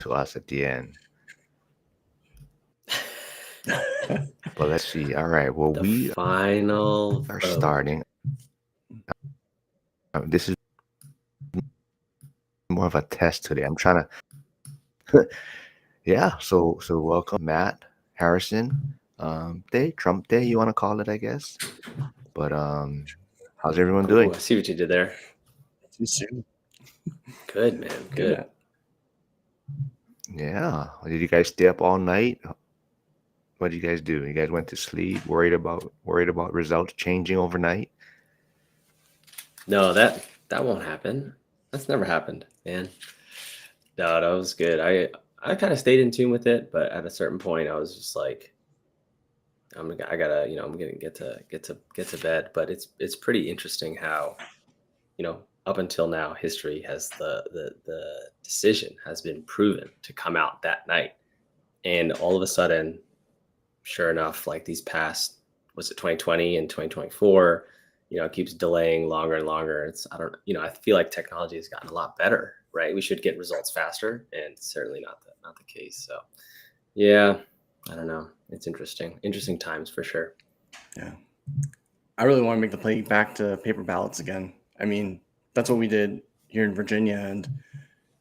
to us at the end. But let's see. All right. Well, The we final are vote. starting. This is more of a test today. I'm trying to. Yeah. So welcome, Matt, Harrison, Day, Trump Day. You want to call it, I guess. But how's everyone doing? Ooh, I see what you did there. Too soon. Good, man. Good. Matt. Yeah. Did you guys stay up all night? What did you guys do? You guys went to sleep, worried about results changing overnight? No, that won't happen. That's never happened, man. No, that was good. I kind of stayed in tune with it, but at a certain point, I was just like, I gotta, I'm gonna get to bed. But it's pretty interesting how, up until now, history has the decision has been proven to come out that night, and all of a sudden, sure enough, like these past, was it 2020 and 2024, it keeps delaying longer and longer. I feel like technology has gotten a lot better, right? We should get results faster, and certainly not the case. So, yeah, I don't know. It's interesting times for sure. Yeah. I really want to make the play back to paper ballots again. I mean, that's what we did here in Virginia. And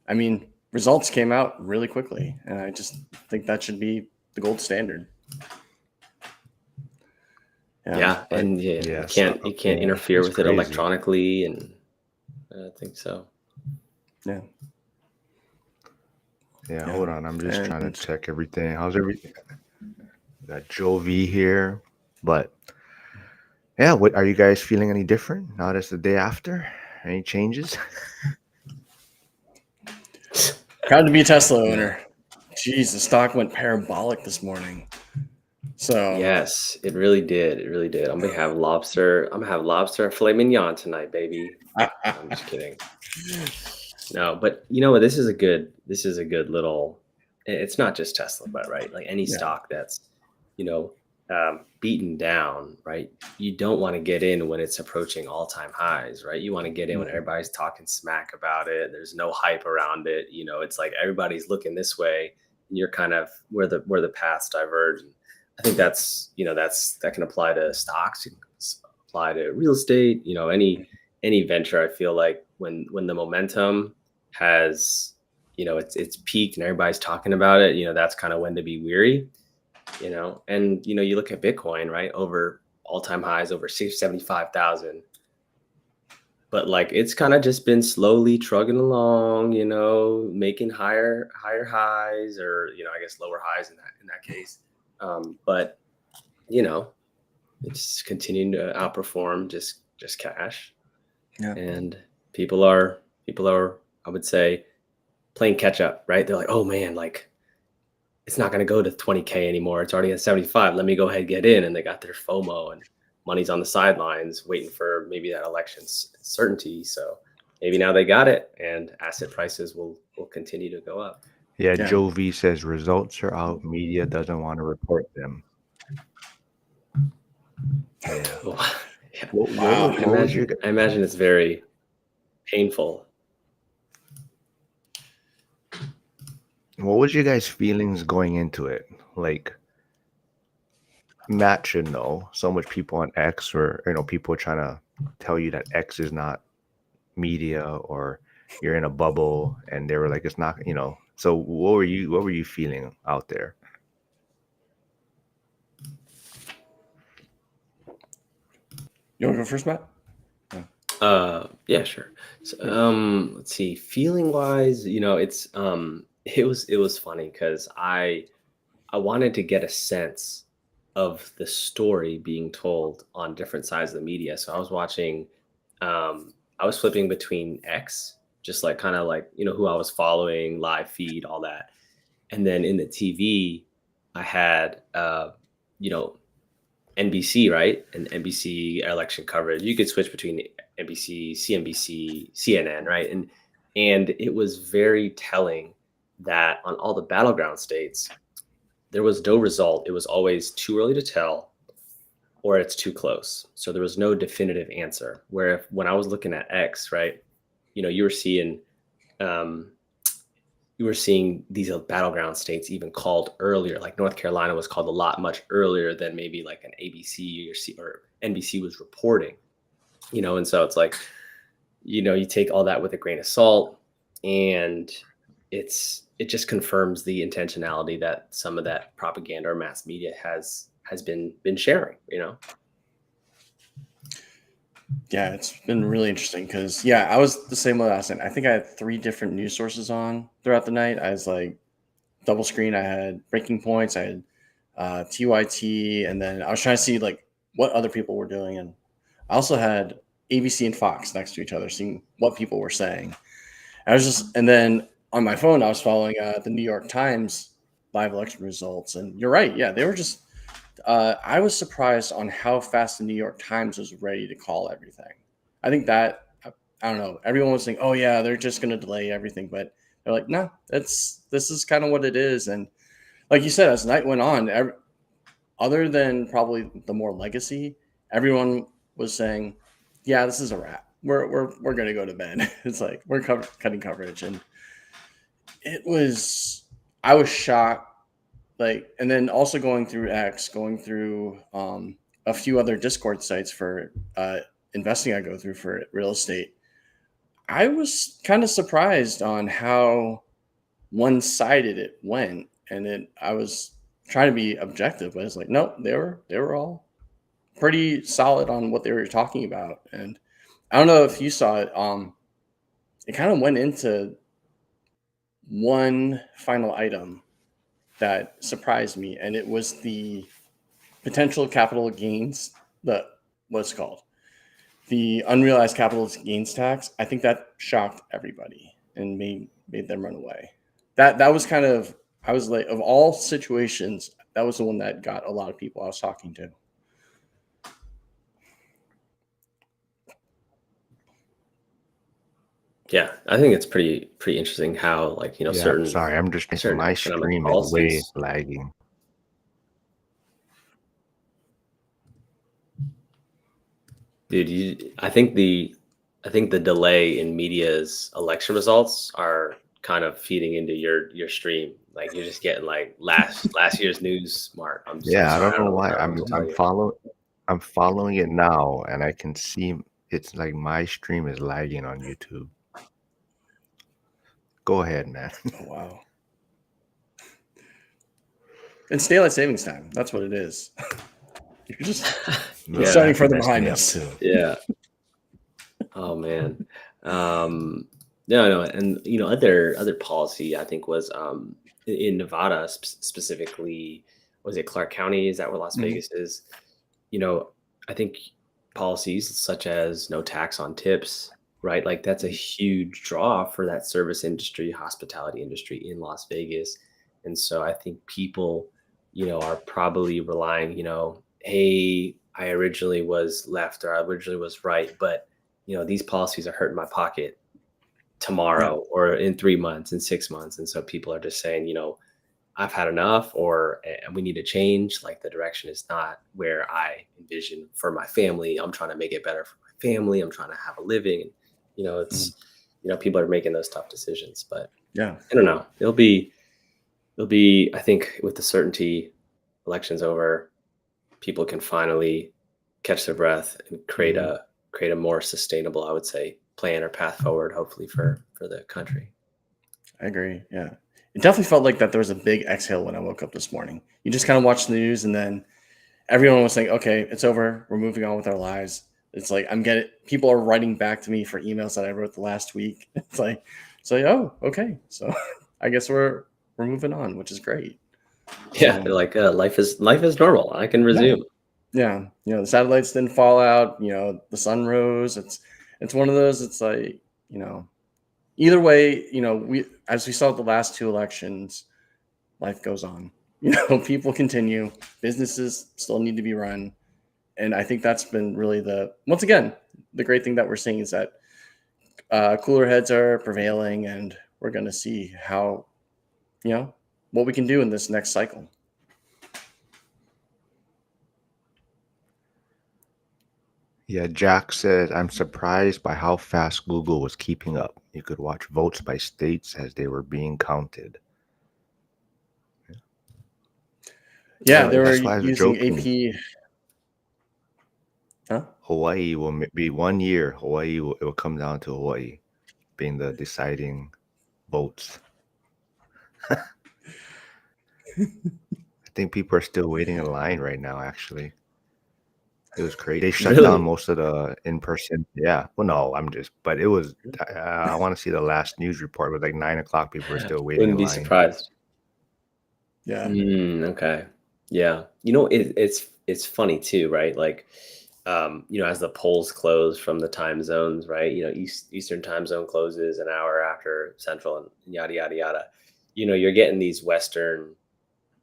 I mean, results came out really quickly. And I just think that should be the gold standard. Yeah, but and Yeah, you can't interfere it's with it crazy. electronically, and I think so. yeah. Yeah, Yeah. hold on. I'm just trying to And check everything. How's everything? Got Joe V here. But yeah, what are you guys feeling any different now that's the day after? Any changes? proud to be a Tesla owner. Jeez, the stock went parabolic this morning. So Yes, it really did. It really did. I'm gonna have lobster and filet mignon tonight, baby. I'm just kidding. No, but you know what? This is a good little. It's not just Tesla, but right, like any Yeah. stock that's, beaten down, right? You don't want to get in when it's approaching all-time highs, right? You want to get in when Mhm. everybody's talking smack about it. There's no hype around it. It's like everybody's looking this way, and you're kind of where the paths diverge. And I think that can apply to stocks, it can apply to real estate. Any venture. I feel like when the momentum has, it's peaked and everybody's talking about it, that's kind of when to be weary. And you look at Bitcoin, right, over all-time highs, over 675,000, but like it's kind of just been slowly trugging along, making higher highs, or I guess lower highs in that case. But it's continuing to outperform just cash. Yeah. And people are, I would say, playing catch up, right? They're like, oh man, like it's not going to go to 20K anymore. It's already at 75. Let me go ahead and get in. And they got their FOMO, and money's on the sidelines waiting for maybe that election certainty. So maybe now they got it, and asset prices will continue to go up. Yeah, Yeah. Joe V says results are out. Media doesn't want to report them. Yeah. Yeah. Wow. What was your I imagine it's very painful. what was your guys' feelings going into it? Like Matt should know. So much people on X, or people trying to tell you that X is not media, or you're in a bubble, and they were like, it's not. So what were you feeling out there? You want to go first, Matt? Yeah, sure. So, let's see. Feeling wise, it was funny because I wanted to get a sense of the story being told on different sides of the media. So I was flipping between X, just like kind of like, who I was following, live feed, all that. And then in the TV, I had, you know, NBC, right? And NBC election coverage. You could switch between NBC, CNBC, CNN, right? And it was very telling that on all the battleground states, there was no result. It was always too early to tell, or it's too close. So there was no definitive answer. When I was looking at X, right, you were seeing, um, you were seeing these battleground states even called earlier. Like North Carolina was called a lot much earlier than maybe like an ABC or NBC was reporting. And so it's like, you take all that with a grain of salt, and it just confirms the intentionality that some of that propaganda or mass media has been sharing. Yeah, it's been really interesting because I was the same way last night. I think I had 3 different news sources on throughout the night. I was like double screen. I had Breaking Points, I had TYT, and then I was trying to see like what other people were doing, and I also had ABC and Fox next to each other, seeing what people were saying. And then on my phone, I was following the New York Times live election results, and you're right. Yeah, they were just. I was surprised on how fast the New York Times was ready to call everything. I think that I don't know. Everyone was saying, "Oh yeah, they're just going to delay everything," but they're like, "No, this is kind of what it is." And like you said, as the night went on, other than probably the more legacy, everyone was saying, "Yeah, this is a wrap. We're going to go to bed." It's like we're cutting coverage, and it was. I was shocked. Like, and then also going through X, going through a few other Discord sites for investing. I go through for real estate. I was kind of surprised on how one-sided it went, and I was trying to be objective, but it's like, nope, they were all pretty solid on what they were talking about. And I don't know if you saw it. It kind of went into one final item that surprised me, and it was the potential capital gains, the what's it called, the unrealized capital gains tax. I think that shocked everybody and made them run away. That was kind of, I was like, of all situations, that was the one that got a lot of people I was talking to. Yeah, I think it's pretty interesting how, like, Yeah, sorry, I'm just thinking certain my economic stream is way policies. lagging. Dude, I think the delay in media's election results are kind of feeding into your stream. Like you're just getting like last year's news, Mark. I'm Yeah, I sorry, don't I know don't why. I don't know what to tell you. I'm following it now, and I can see it's like my stream is lagging on YouTube. Go ahead, man. Oh wow! It's daylight savings time. That's what it is. You're No, starting that's Yeah, further messed behind me up us. too. yeah. Oh man. Um, no, and other policy I think was in Nevada specifically. Was it Clark County? Is that where Las Mhm. Vegas is? I think policies such as no tax on tips, right? Like that's a huge draw for that service industry, hospitality industry in Las Vegas. And so I think people, are probably relying, hey, I originally was left or I originally was right, but these policies are hurting my pocket Yeah. tomorrow or in 3 months, in 6 months. And so people are just saying, I've had enough, or we need to change. Like the direction is not where I envision for my family. I'm trying to make it better for my family. I'm trying to have a living. And, Mhm. people are making those tough decisions. But Yeah. I don't know. It'll be, I think, with the certainty elections over, people can finally catch their breath and Mhm. create a more sustainable, I would say, plan or path forward, hopefully for the country. I agree. Yeah. It definitely felt like that there was a big exhale when I woke up this morning. You just kind of watch the news, and then everyone was saying, okay, it's over. We're moving on with our lives. It's like I'm getting people are writing back to me for emails that I wrote the last week. It's like, oh, okay. So I guess we're moving on, which is great. Yeah, So they're like, life is normal. I can yeah, resume. yeah. The satellites didn't fall out. The sun rose. It's one of those. It's like, you know, either way, we as we saw the last 2 elections, life goes on. People continue. Businesses still need to be run, and I think that's been really once again the great thing that we're seeing is that cooler heads are prevailing, and we're going to see how you know what we can do in this next cycle. Yeah, Jack says, I'm surprised by how fast Google was keeping up. You could watch votes by states as they were being counted. Yeah, Oh, they were That's why I was using joking. AP. Huh? Hawaii will be 1 year. It will come down to Hawaii being the deciding votes. I think people are still waiting in line right now, actually. It was crazy. They shut down really? most of the in-person. Yeah. Well, no, but it was, I want to see the last news report. It was like 9 o'clock. People were still waiting Wouldn't in be line. surprised. Yeah. Okay. Yeah. It's funny too, right? Like, as the polls close from the time zones, right? Eastern time zone closes an hour after Central, and yada yada yada. You're getting these Western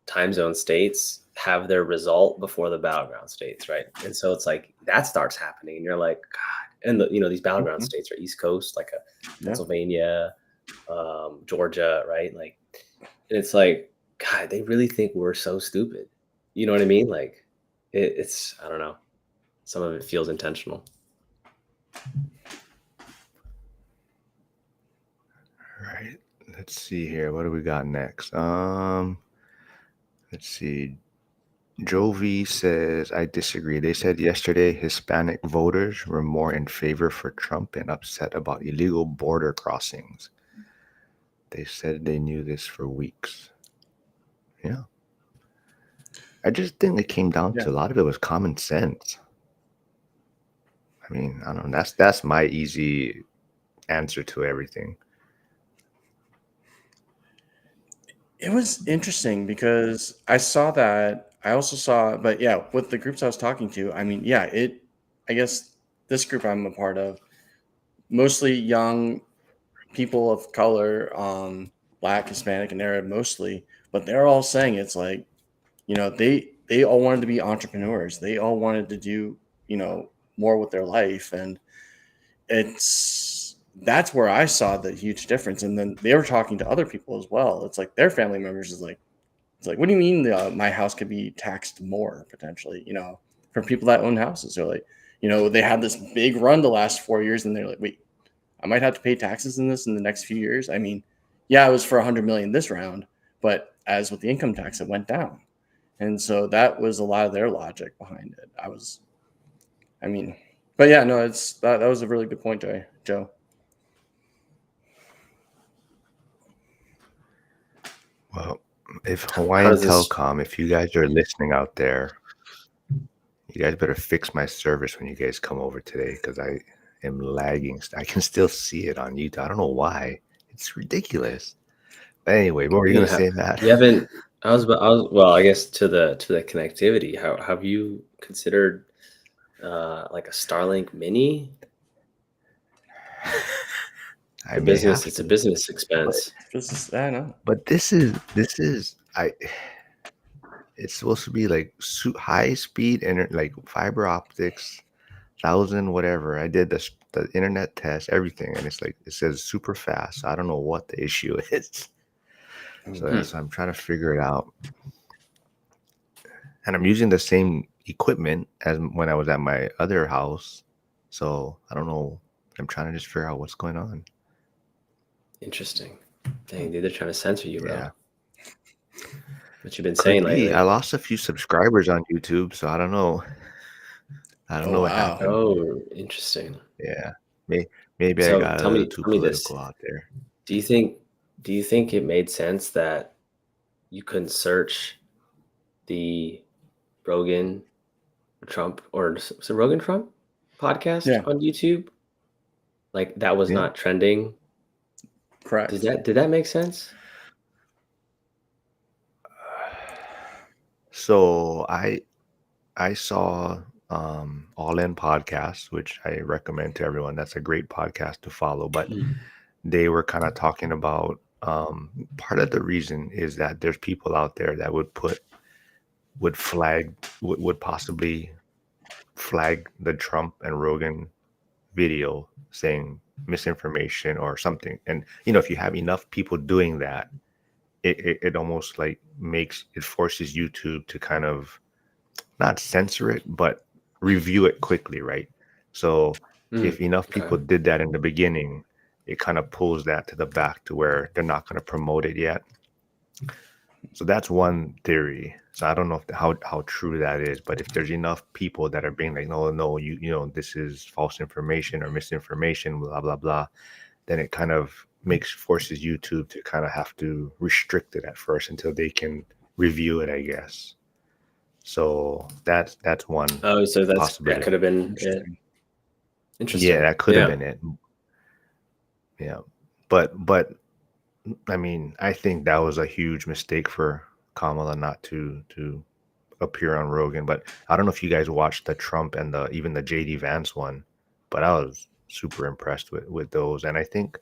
time zone states have their result before the battleground states, right? And so it's like that starts happening, and you're like, God. And these battleground Mhm. states are East Coast, like Yeah. Pennsylvania, Georgia, right? Like, and it's like, God, they really think we're so stupid. You know what I mean? Like, it's I don't know. Some of it feels intentional. Right. Let's see here. What do we got next? Let's see. Jovi says, I disagree. They said yesterday Hispanic voters were more in favor for Trump and upset about illegal border crossings. They said they knew this for weeks. Yeah. I just think it came down Yeah. to a lot of it was common sense. I mean, I don't know. That's my easy answer to everything. It was interesting because I saw that. I also saw, but yeah, with the groups I was talking to, I mean, yeah, I guess this group I'm a part of, mostly young people of color, Black, Hispanic, and Arab mostly, but they're all saying it's like, they all wanted to be entrepreneurs. They all wanted to do, more with their life, and that's where I saw the huge difference. And then they were talking to other people as well. It's like their family members is like, it's like, what do you mean my house could be taxed more potentially? For people that own houses, they're like, they had this big run the last 4 years, and they're like, wait, I might have to pay taxes in this in the next few years. I mean, yeah, it was for 100 million this round, but as with the income tax, it went down, and so that was a lot of their logic behind it. I mean, but yeah, no, it's that was a really good point, Joe. Well, if How Hawaiian does this? Telecom, if you guys are listening out there, you guys better fix my service when you guys come over today because I am lagging. I can still see it on YouTube. I don't know why. It's ridiculous. But anyway, what were you You gonna have say, Matt? you haven't. Well, I guess to the connectivity. How have you considered like a Starlink Mini? I may have It's a to, business but expense. I know. this is I. It's supposed to be like high speed like fiber optics, 1,000 whatever. I did the internet test, everything, and it's like it says super fast. I don't know what the issue is. So Hmm. that's I'm trying to figure it out. And I'm using the same equipment as when I was at my other house. So I don't know. I'm trying to just figure out what's going on. Interesting. Dang, dude, they're trying to censor you, bro. Yeah. What you've been Could saying be. I lately. lost a few subscribers on YouTube, so I don't know. I don't Oh know what wow. happened. Oh, interesting. Yeah. Maybe I So got a little too tell me this. political out there. Do you think do you think it made sense that you couldn't search the Rogan Trump or so Rogan Trump podcast Yeah, on YouTube? Like that was Yeah. not trending. correct. Did that make sense? So I saw All In Podcast, which I recommend to everyone. That's a great podcast to follow. But they were kind of talking about part of the reason is that there's people out there that would possibly flag the Trump and Rogan video saying misinformation or something. And if you have enough people doing that, it almost like it forces YouTube to kind of not censor it, but review it quickly, right? So if enough Okay. people did that in the beginning, it kind of pulls that to the back to where they're not going to promote it yet. So that's one theory. So I don't know if how true that is, but if there's enough people that are being like, no, this is false information or misinformation, blah blah blah, then it kind of forces YouTube to kind of have to restrict it at first until they can review it, I guess. So that's one Oh, so that possibility. could have been it. Interesting. Interesting. Yeah, that could have Yeah. been it. Yeah, but I mean, I think that was a huge mistake for Kamala not to appear on Rogan. But I don't know if you guys watched the Trump and even the JD Vance one, but I was super impressed with those. And I think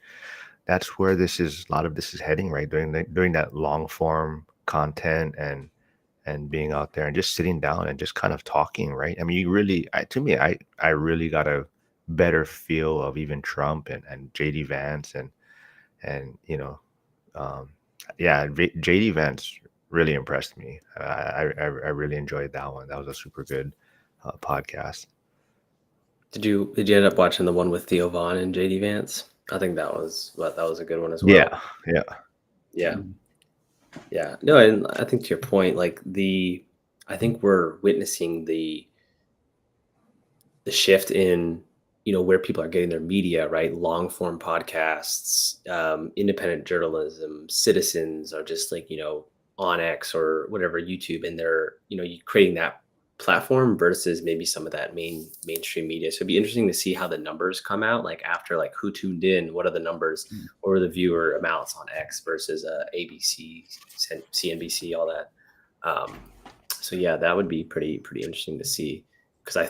that's where a lot of this is heading, right? During that long form content and being out there and just sitting down and just kind of talking, right? I mean, I really got a better feel of even Trump and JD Vance and um, yeah, JD Vance really impressed me. I really enjoyed that one. That was a super good podcast. Did you end up watching the one with Theo Vaughn and JD Vance? I think that was a good one as well. Yeah, yeah, Yeah. Yeah. No, and I think to your point, like I think we're witnessing the shift in where people are getting their media, right? Long form podcasts, independent journalism, citizens are just like on X or whatever YouTube, and they're you creating that platform versus maybe some of that mainstream media. So it'd be interesting to see how the numbers come out, like after like who tuned in, what are the numbers, what are the viewer amounts on X versus ABC, CNBC, all that. So yeah, that would be pretty interesting to see, because I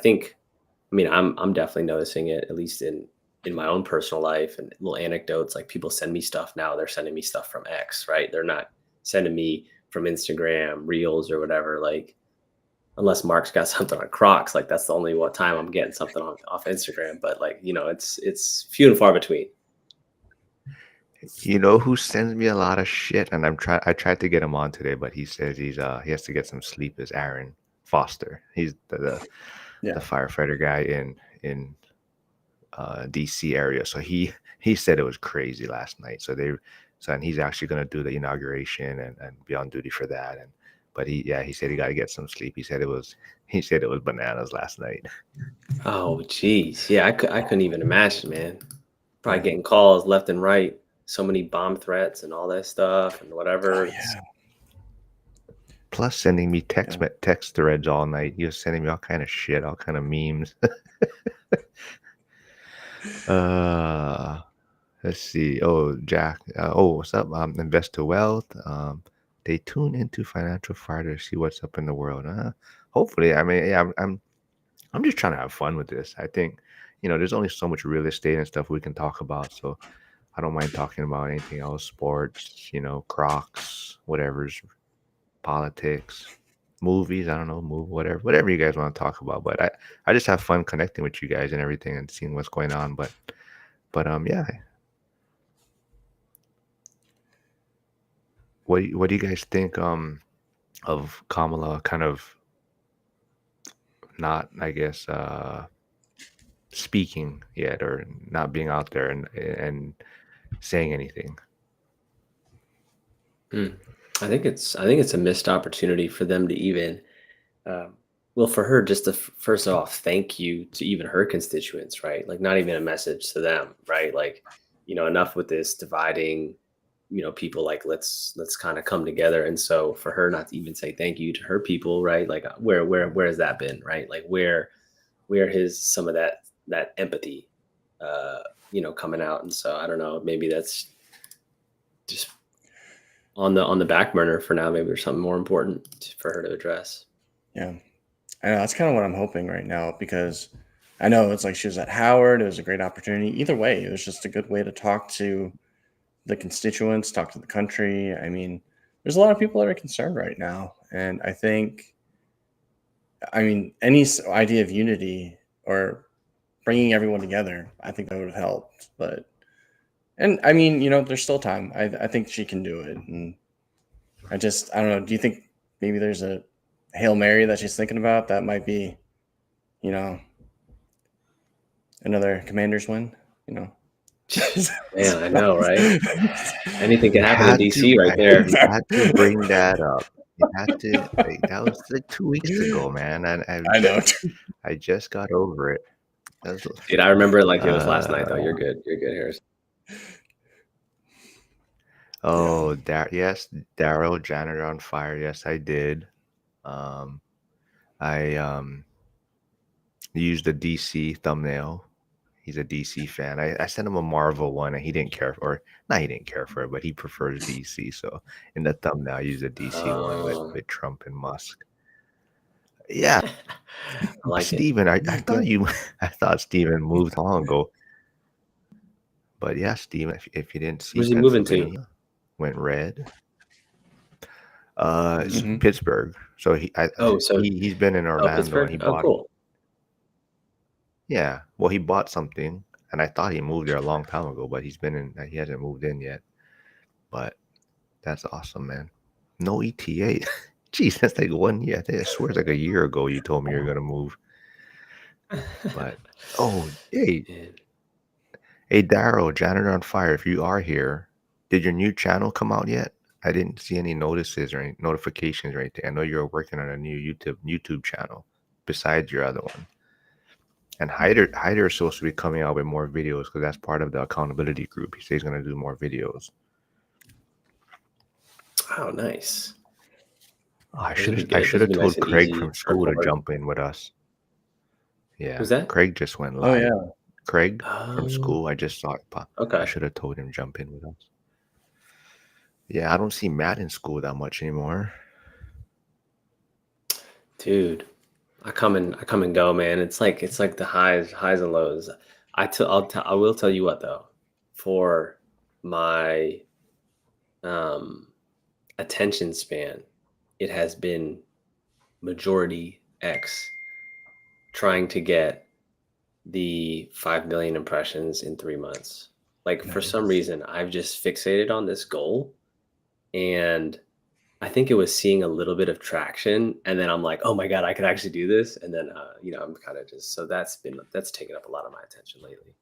mean, I'm definitely noticing it, at least in my own personal life, and little anecdotes. Like people send me stuff now; they're sending me stuff from X, right? They're not sending me from Instagram Reels or whatever. Like unless Mark's got something on Crocs, like that's the only time I'm getting something off Instagram. But like it's few and far between. You know who sends me a lot of shit, and I tried to get him on today, but he says he has to get some sleep. Is Aaron Foster? He's the firefighter guy in DC area. So he said it was crazy last night. And he's actually going to do the inauguration and be on duty for that. But he said he got to get some sleep. He said it was bananas last night. Oh, geez, yeah, I couldn't even imagine, man. Probably Yeah. getting calls left and right, so many bomb threats and all that stuff and whatever. Oh, yeah. Plus sending me text threads all night. He was sending me all kind of shit, all kind of memes. Let's see. Oh, Jack. What's up? Invest to Wealth. They tune into Financial F.I.R.E to see what's up in the world. Hopefully, I mean, yeah, I'm just trying to have fun with this. I think, there's only so much real estate and stuff we can talk about. So I don't mind talking about anything else, sports, Crocs, whatever's politics, movies. I don't know, whatever you guys want to talk about. But I just have fun connecting with you guys and everything and seeing what's going on. But yeah. What do you guys think of Kamala kind of not, I guess, speaking yet, or not being out there and saying anything? I think it's a missed opportunity for them to even, well, for her just to first off thank you to even her constituents, right? Like not even a message to them, right? Like enough with this dividing, people, like let's kind of come together. And so for her not to even say thank you to her people, right? Like where has that been, right? Like where has some of that empathy coming out? And so I don't know, maybe that's just on the back burner for now. Maybe there's something more important for her to address. Yeah. I know that's kind of what I'm hoping right now, because I know it's like she was at Howard. It was a great opportunity. Either way, it was just a good way to talk to the constituents, talk to the country. I mean, there's a lot of people that are concerned right now. And any idea of unity or bringing everyone together, I think that would have helped. And I mean, there's still time. I think she can do it. And I don't know. Do you think maybe there's a Hail Mary that she's thinking about that might be, you know, another Commanders win. You know, Man, I know, right? Anything can You happen in had DC to, right there. you had to bring that up. You had to. Like, that was like 2 weeks ago, man, and I know. I just got over it. That's, Dude, I remember it like it was last night, though. You're good. You're good, Harris. oh, yes, Daryl, janitor on fire. Yes, I did. I used the DC thumbnail. He's a DC fan. I sent him a Marvel one, and he didn't care for, or not he didn't care for it, but he prefers DC. So in the thumbnail, I used a DC one with Trump and Musk. Yeah, I like it. Steven, I thought I thought Steven moved long ago. But yeah, Steven, if you didn't see, Where's he moving to? Pennsylvania went red. It's Mhm. Pittsburgh. So he's been in Orlando and Pittsburgh? he Oh, bought. cool. Yeah, well, he bought something, and I thought he moved there a long time ago, but he hasn't moved in yet. But that's awesome, man. No ETA. Jeez, that's like 1 year. I swear it's like a year ago you told me you're gonna move. But hey, Yeah. hey, Daryl, janitor on fire. If you are here, did your new channel come out yet? I didn't see any notices or any notifications or anything. I know you're working on a new YouTube channel besides your other one. And Hyder is supposed to be coming out with more videos because that's part of the accountability group. He says he's going to do more videos. Oh, nice. I Those would should be have good. Those would be told nice and Craig easy from to school to record. jump in with us. Yeah. Who's that? Craig just went Oh live. yeah. Craig from Oh, school. I just saw it pop. okay. I should have told him jump in with us. Yeah, I don't see Matt in school that much anymore. Dude, I come and go, man. It's like the highs and lows. I will tell you what though, for my attention span, it has been majority X trying to get the 5 million impressions in 3 months. Like for some Nice. reason, I've just fixated on this goal, and I think it was seeing a little bit of traction, and then I'm like, oh my god, I could actually do this, and then I'm kind of just that's taken up a lot of my attention lately.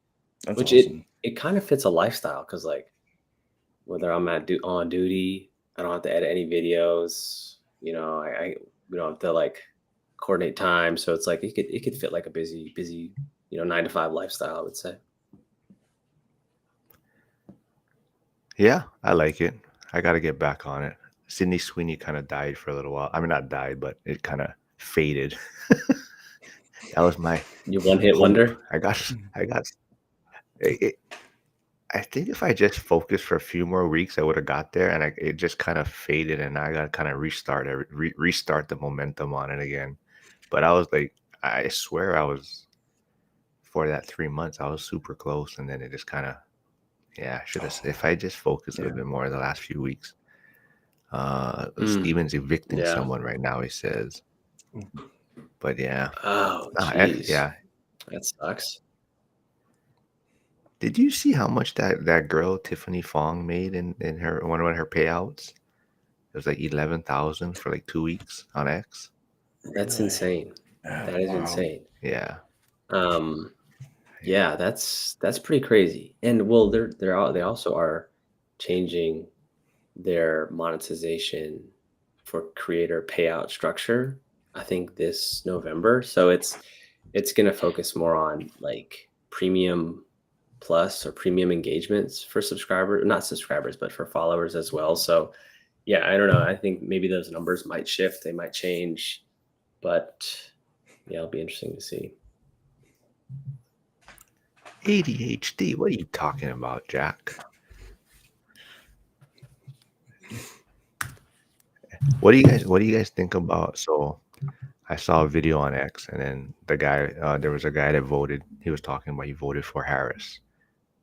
That's Which awesome. it kind of fits a lifestyle because like whether I'm on duty, I don't have to edit any videos. I we don't have to like coordinate time, so it's like it could fit like a busy 9 to 5 lifestyle, I would say. Yeah, I like it. I got to get back on it. Sydney Sweeney kind of died for a little while. I mean, not died, but it kind of faded. That was my You one-hit hope. wonder? I think if I just focused for a few more weeks, I would have got there, and it just kind of faded, and I got to kind of restart the momentum on it again. But I was like, I swear for that 3 months, I was super close, and then it just kind of, should have, if I just focused a little bit more the last few weeks. Steven's evicting Yeah. someone right now, he says. But yeah. Oh, jeez. Yeah. That sucks. Did you see how much that girl Tiffany Fong made in her one of her payouts? It was like 11,000 for like 2 weeks on X. That's insane. That is insane. Yeah. Yeah, that's pretty crazy. And well, they also are changing their monetization for creator payout structure, I think this November. So it's going to focus more on like premium plus or premium engagements for subscribers, not subscribers, but for followers as well. So yeah, I don't know. I think maybe those numbers might shift, they might change, but yeah, it'll be interesting to see. ADHD, what are you talking about, Jack? What do you guys think about? So I saw a video on X, and then the guy, there was a guy that voted. He was talking about he voted for Harris,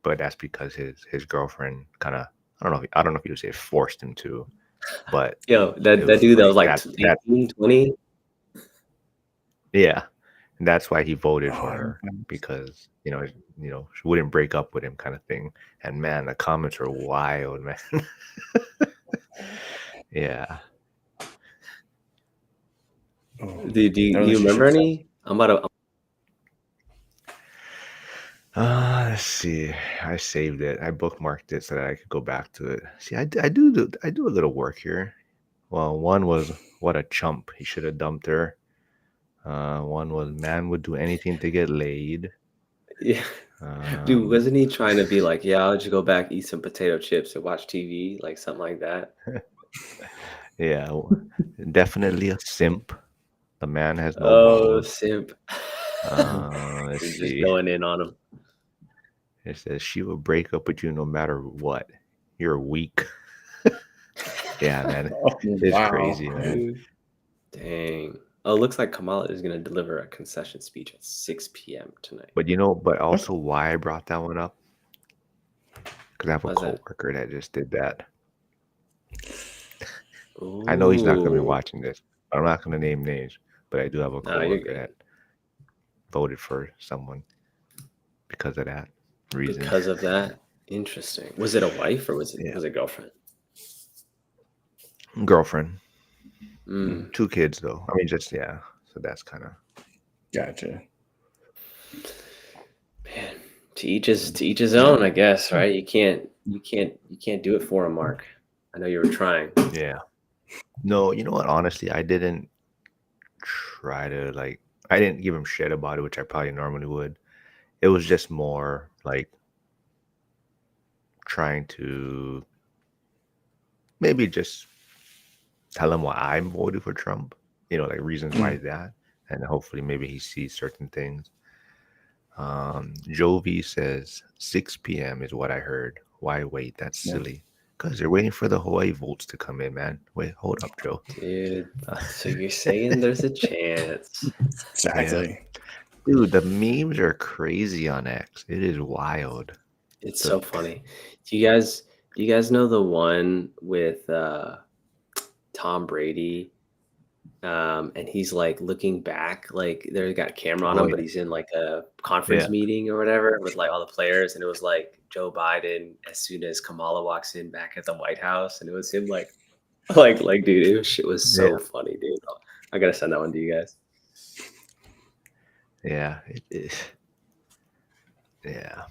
but that's because his girlfriend kind of, I don't know if you would say forced him to, but Yo, that was dude that was like that 18, 20. yeah, and that's why he voted for her, because she wouldn't break up with him, kind of thing. And man, the comments are wild, man. Yeah. Do you remember any? Let's see. I saved it. I bookmarked it so that I could go back to it. See, I do a little work here. Well, one was what a chump. He should have dumped her. One was man would do anything to get laid. Yeah. Dude, Um, wasn't he trying to be like, yeah, I'll just go back, eat some potato chips and watch TV, like something like that? yeah, definitely a simp. The man has no Oh, balls. simp. Let's He's just see. going in on him. It says she will break up with you no matter what. You're weak. Yeah, man. Oh, It's wow. crazy, man. Dude. Dang. Oh, it looks like Kamala is going to deliver a concession speech at 6 p.m. tonight. But but What? also why I brought that one up? Because I have a Why's that? coworker that just did that. I know he's not going to be Ooh. watching this. I'm not going to name names, but I do have a No, you're coworker good. that voted for someone because of that reason. Because of that? Interesting. Was it a wife or was Yeah, it a girlfriend? girlfriend, Mm. 2 kids though. I mean, just yeah. So that's kind of Gotcha. Man, to each his own, I guess, right? You can't do it for him, Mark. I know you were trying. yeah. No, you know what? Honestly, I didn't try to like. I didn't give him shit about it, which I probably normally would. It was just more like trying to maybe just tell him why I'm voting for Trump. Like reasons why that, and hopefully maybe he sees certain things. Jovi says 6 p.m. is what I heard. Why wait? That's Yeah. silly. Because they're waiting for the Hawaii votes to come in, man. Wait, hold up, Joe. Dude, so you're saying there's a chance. Yeah. Exactly. Dude, the memes are crazy on X. It is wild. It's The- so funny. Do you guys know the one with Tom Brady? And he's like looking back, like they got a camera on Oh, him, but yeah. he's in like a conference Yeah. meeting or whatever with like all the players, and it was like Joe Biden as soon as Kamala walks in back at the White House, and it was him like dude, shit was so Yeah. funny, dude. I gotta send that one to you guys. Yeah. It is. Yeah.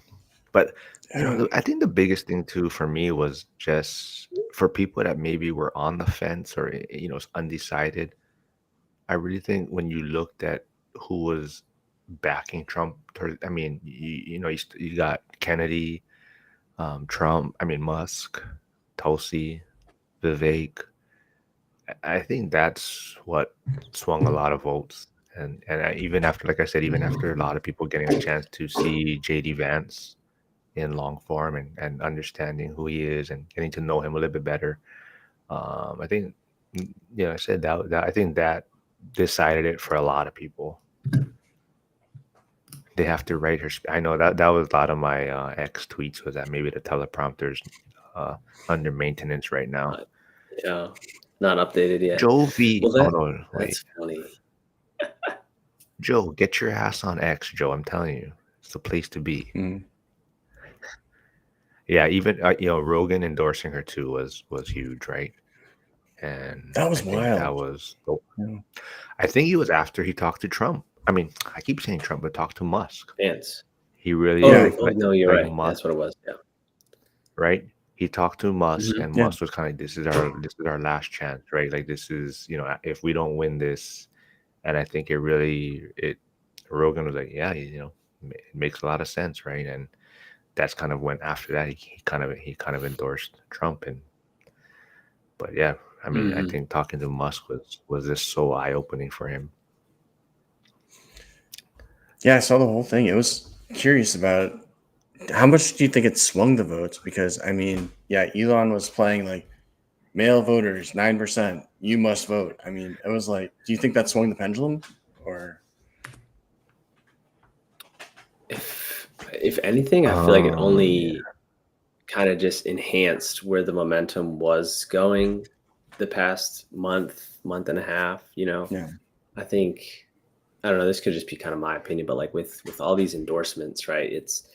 But, Yeah. I think the biggest thing too for me was just for people that maybe were on the fence or, undecided. I really think when you looked at who was backing Trump, I mean, you got Kennedy, Trump, I mean, Musk, Tulsi, Vivek. I think that's what swung a lot of votes. And even after, like I said, even after a lot of people getting a chance to see JD Vance in long form and understanding who he is and getting to know him a little bit better, I think, I said that I think that decided it for a lot of people. They have to write her. I know that was a lot of my ex tweets was that maybe the teleprompter's under maintenance right now. Yeah, not updated yet. Joe V. Well, Oh no, wait. that's funny. Joe, get your ass on X, Joe. I'm telling you, it's the place to be. Mm. Yeah, even Rogan endorsing her too was huge, right? And That was I think that wild. was. Yeah. I think he was after he talked to Trump. I mean, I keep saying Trump, but talked to Musk. Vance. He really Oh, Yeah. no, you're right. Musk, That's what it was. Yeah. right? He talked to Musk, Mhm. and Yeah. Musk was kind of like, "This is our last chance, right? Like this is if we don't win this." And I think Rogan was like, "Yeah, it makes a lot of sense, right?" And that's kind of when after that he kind of endorsed Trump. But yeah, I mean, I Mhm. think talking to Musk was just so eye opening for him. Yeah, I saw the whole thing. It was curious about how much do you think it swung the votes? Because I mean, yeah, Elon was playing like male voters 9%. You must vote. I mean, it was like, do you think that swung the pendulum, or If anything, I feel like it only kind of just enhanced where the momentum was going the past month and a half. yeah, I think I don't know. This could just be kind of my opinion, but like with all these endorsements, right? It's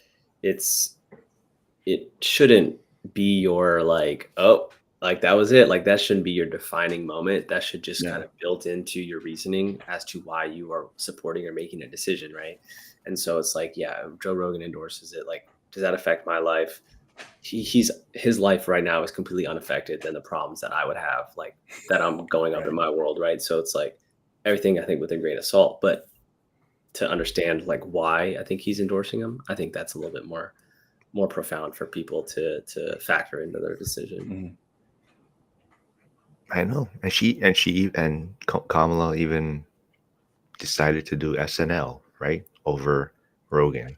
it shouldn't be your like, oh, like that was it. Like that shouldn't be your defining moment. That should just yeah, kind of built into your reasoning as to why you are supporting or making a decision, right? And so it's like, yeah, Joe Rogan endorses it. Like, does that affect my life? His life right now is completely unaffected than the problems that I would have, like that I'm going up Right. in my world, right? So it's like everything I think with a grain of salt, but to understand like why I think he's endorsing him, I think that's a little bit more profound for people to factor into their decision. Mhm. I know, and Kamala even decided to do SNL right over Rogan.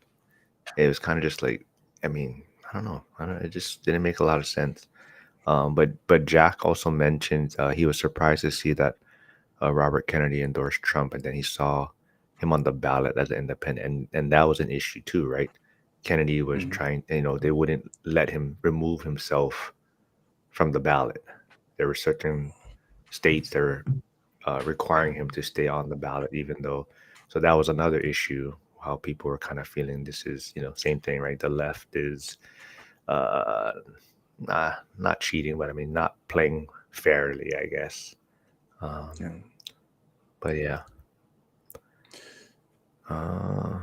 It was kind of just like, I mean, I don't know, it just didn't make a lot of sense. But Jack also mentioned he was surprised to see that Robert Kennedy endorsed Trump, and then he saw him on the ballot as an independent, and that was an issue too, right? Kennedy was Mhm. trying, they wouldn't let him remove himself from the ballot. There were certain states that were requiring him to stay on the ballot, even though. So that was another issue. How people were kind of feeling this is, same thing, right? The left is uh, not cheating, but I mean, not playing fairly, I guess. Yeah. But yeah. Uh,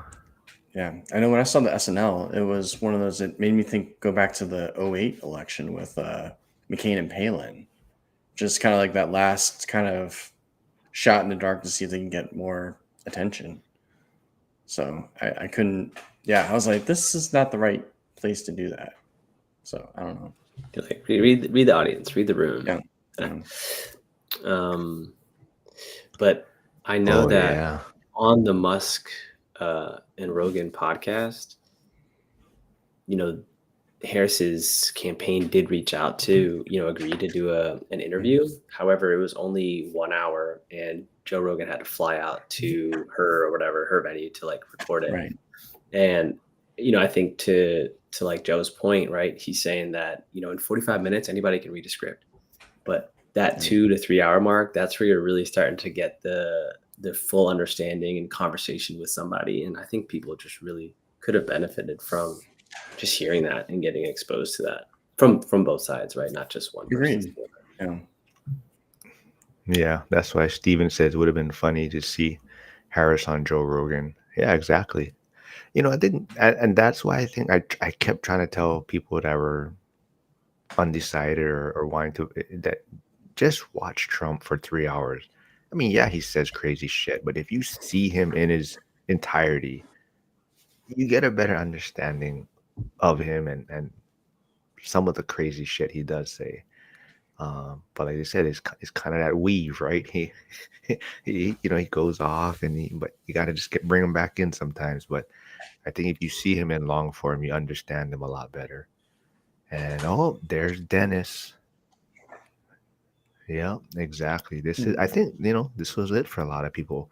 Yeah. I know when I saw the SNL, it was one of those that made me go back to the '08 election with McCain and Palin. Just kind of like that last kind of shot in the dark to see if they can get more attention. So I couldn't, yeah, I was like, this is not the right place to do that. So I don't know. Like read the audience, read the room. Yeah. Yeah. Um, but I know oh that yeah. on the Musk and Rogan podcast, Harris's campaign did reach out to, agree to do an interview. However, it was only 1 hour and Joe Rogan had to fly out to her or whatever, her venue to like record it. Right. And, I think to like Joe's point, right? He's saying that, in 45 minutes, anybody can read a script, but that 2 to 3 hour mark, that's where you're really starting to get the full understanding and conversation with somebody. And I think people just really could have benefited from just hearing that and getting exposed to that from both sides, right? Not just one versus Agreed. the other. Yeah. Yeah, that's why Steven says it would have been funny to see Harris on Joe Rogan. Yeah, exactly. I didn't, and that's why I think I kept trying to tell people that were undecided or wanting to that just watch Trump for 3 hours. I mean, yeah, he says crazy shit, but if you see him in his entirety, you get a better understanding of him and some of the crazy shit he does say. But like I said, it's kind of that weave, right? He goes off but you got to just bring him back in sometimes. But I think if you see him in long form, you understand him a lot better. And oh, there's Dennis. Yeah, exactly. I think, this was it for a lot of people.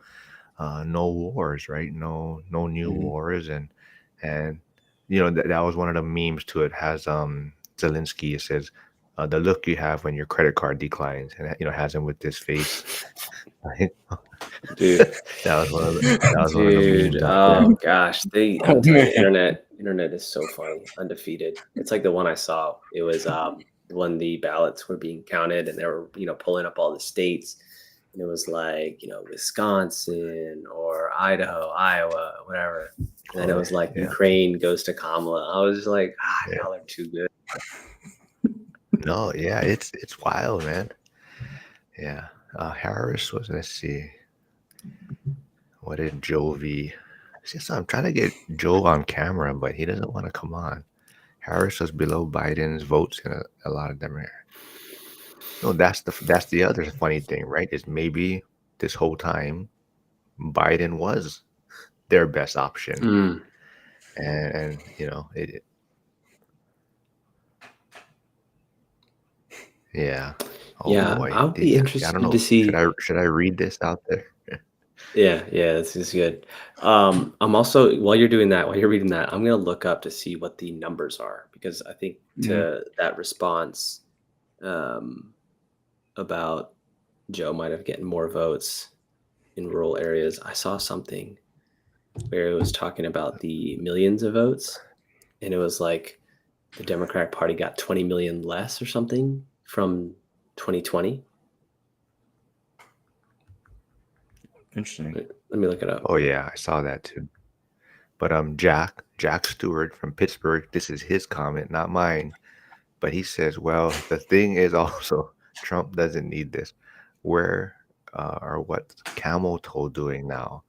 No wars, right? No new Mhm. wars. And that was one of the memes to it has Zelensky. It says, the look you have when your credit card declines, and has him with this face. Right? Dude. That was one of the Dude, memes out there. oh gosh, Oh, I'm telling you, man. internet is so funny, undefeated. It's like the one I saw. It was when the ballots were being counted and they were, pulling up all the states, and it was like, Wisconsin or Idaho, Iowa, whatever. And then it Oh, was like yeah, Ukraine goes to Kamala. I was just like, yeah. y'all are too good. No, yeah, it's wild, man. Yeah. Harris was, let's see, what did Jovi? So I'm trying to get Joe on camera, but he doesn't want to come on. Harris was below Biden's votes in a lot of them. No, that's the other funny thing, right? Is maybe this whole time Biden was their best option, Mm. and yeah. Oh Yeah, boy, I'll be I don't interested to know. Should see. I read this out there? Yeah, this is good. I'm also while you're doing that, while you're reading that, I'm gonna look up to see what the numbers are because I think Mhm. to that response um, about Joe might have gotten more votes in rural areas. I saw something where it was talking about the millions of votes, and it was like the Democratic Party got 20 million less or something from 2020. Interesting. Let me look it up. Oh yeah, I saw that too. But Jack Stewart from Pittsburgh, this is his comment, not mine. But he says, well, the thing is also Trump doesn't need this. Where or what's camel toe doing now?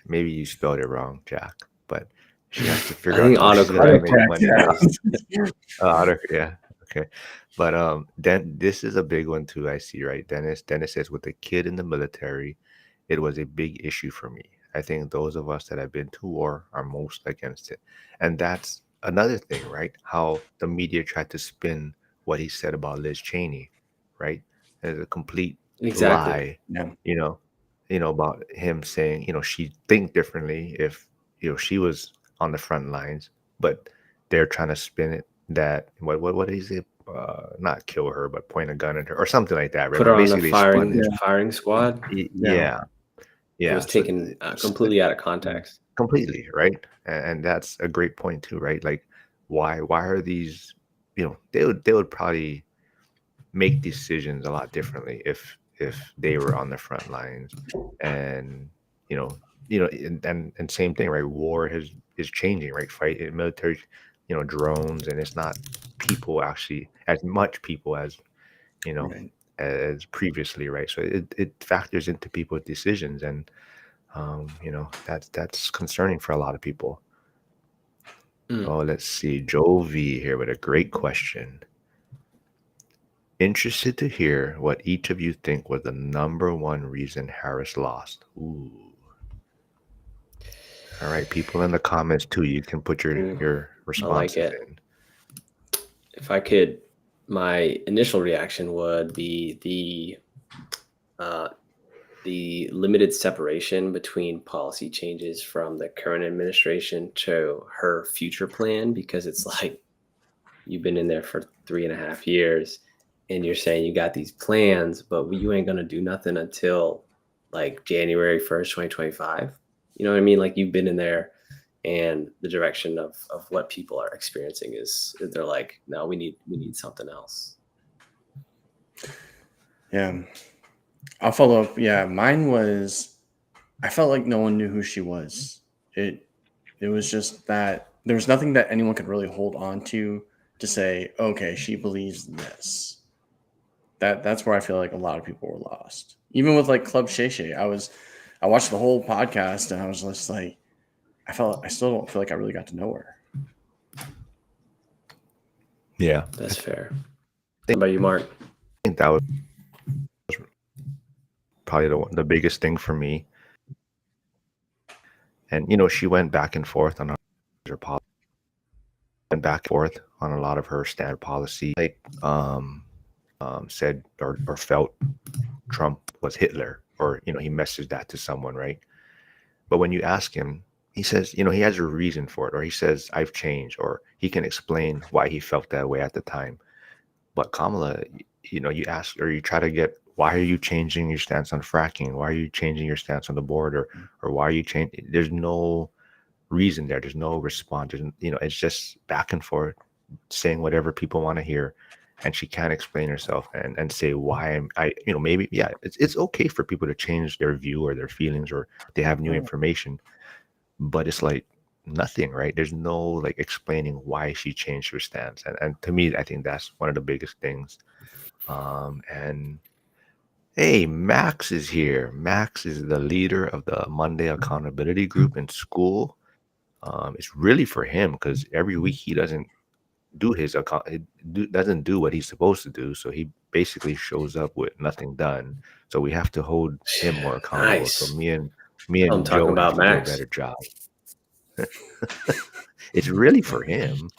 Maybe you spelled it wrong, Jack. But she has to I figure out think how she's gonna make Autocorrect, money. yeah. Yeah, okay. But then this is a big one too. I see, right? Dennis says, with a kid in the military, it was a big issue for me. I think those of us that have been to war are most against it. And that's another thing, right? How the media tried to spin what he said about Liz Cheney, right? As a complete Exactly. lie, Yeah. you know, about him saying, she'd think differently if, she was on the front lines, but they're trying to spin it that what is it? Not kill her, but point a gun at her or something like that, right? Put But her on the basically, they spun his. firing squad. Yeah. Yeah, It yeah. was So taken completely out of context. completely right, and that's a great point too, right? Like, why are these? They would probably make decisions a lot differently if they were on the front lines, and and same thing, right? War is changing, right? Fight in military, drones, and it's not people actually as much people as you know Right. as previously, right? So it factors into people's decisions, and that's concerning for a lot of people. Mm. Oh, let's see, Joe V here with a great question. Interested to hear what each of you think was the number one reason Harris lost. Ooh. All right, people in the comments too. You can put your Ooh, your I like responses it. in. If I could, my initial reaction would be the limited separation between policy changes from the current administration to her future plan, because it's like you've been in there for 3.5 years and you're saying you got these plans, but you ain't gonna do nothing until like January 1st, 2025. You know what I mean? Like, you've been in there, and the direction of what people are experiencing is they're like, no, we need something else. Yeah. I'll follow up. Yeah, mine was I felt like no one knew who she was. It was just that there was nothing that anyone could really hold on to say, okay, she believes this. That's where I feel like a lot of people were lost. Even with like Club Shay Shay, I watched the whole podcast and I was just like, I still don't feel like I really got to know her. Yeah, That's fair. How about you, Mark? I think that was probably the biggest thing for me. And she went back and forth on her policy, went back and forth on a lot of her standard policy. Like said or felt Trump was Hitler, or he messaged that to someone, right? But when you ask him, he says, he has a reason for it, or he says, I've changed, or he can explain why he felt that way at the time. But Kamala, you ask or you try to get, why are you changing your stance on fracking? Why are you changing your stance on the border? Or why are you changing? There's no reason there. There's no response. It's just back and forth, saying whatever people want to hear. And she can't explain herself and say why maybe, yeah, it's okay for people to change their view or their feelings, or they have new information, but it's like nothing, right? There's no like explaining why she changed her stance. And to me, I think that's one of the biggest things. And hey, Max is here. Max is the leader of the Monday Accountability Group in school. It's really for him because every week he doesn't do his account, doesn't do what he's supposed to do. So he basically shows up with nothing done. So we have to hold him more accountable. So Nice. me I'm and talking Joe have about to do a Max. better job. It's really for him.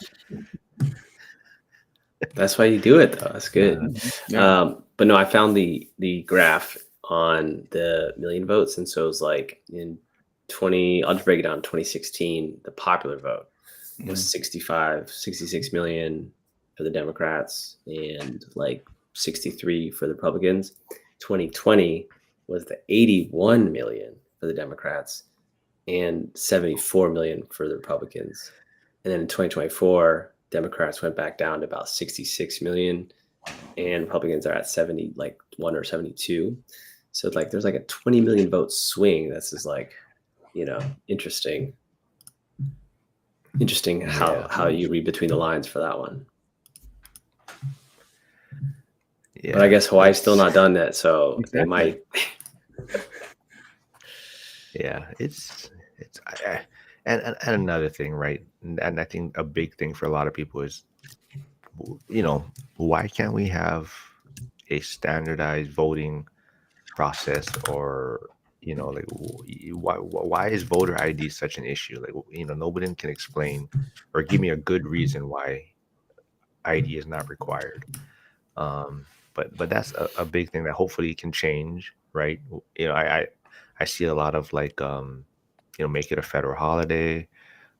That's why you do it, though. That's good. Yeah. But no, I found the graph on the million votes, and so it was like in 20. I'll just break it down. 2016, the popular vote was 66 million for the Democrats and like 63 for the Republicans. 2020 was the 81 million for the Democrats and 74 million for the Republicans. And then in 2024, Democrats went back down to about 66 million and Republicans are at 70, like 1 or 72. So like there's like a 20 million vote swing. That's just like, interesting. Interesting Yeah. how you read between the lines for that one. Yeah. But I guess Hawaii's still it's- not done that, so they Exactly. might. Yeah, it's and another thing, right? And I think a big thing for a lot of people is, why can't we have a standardized voting process, or like why is voter ID such an issue? Like, nobody can explain or give me a good reason why ID is not required. Um, but that's a big thing that hopefully can change, right? I see a lot of like make it a federal holiday,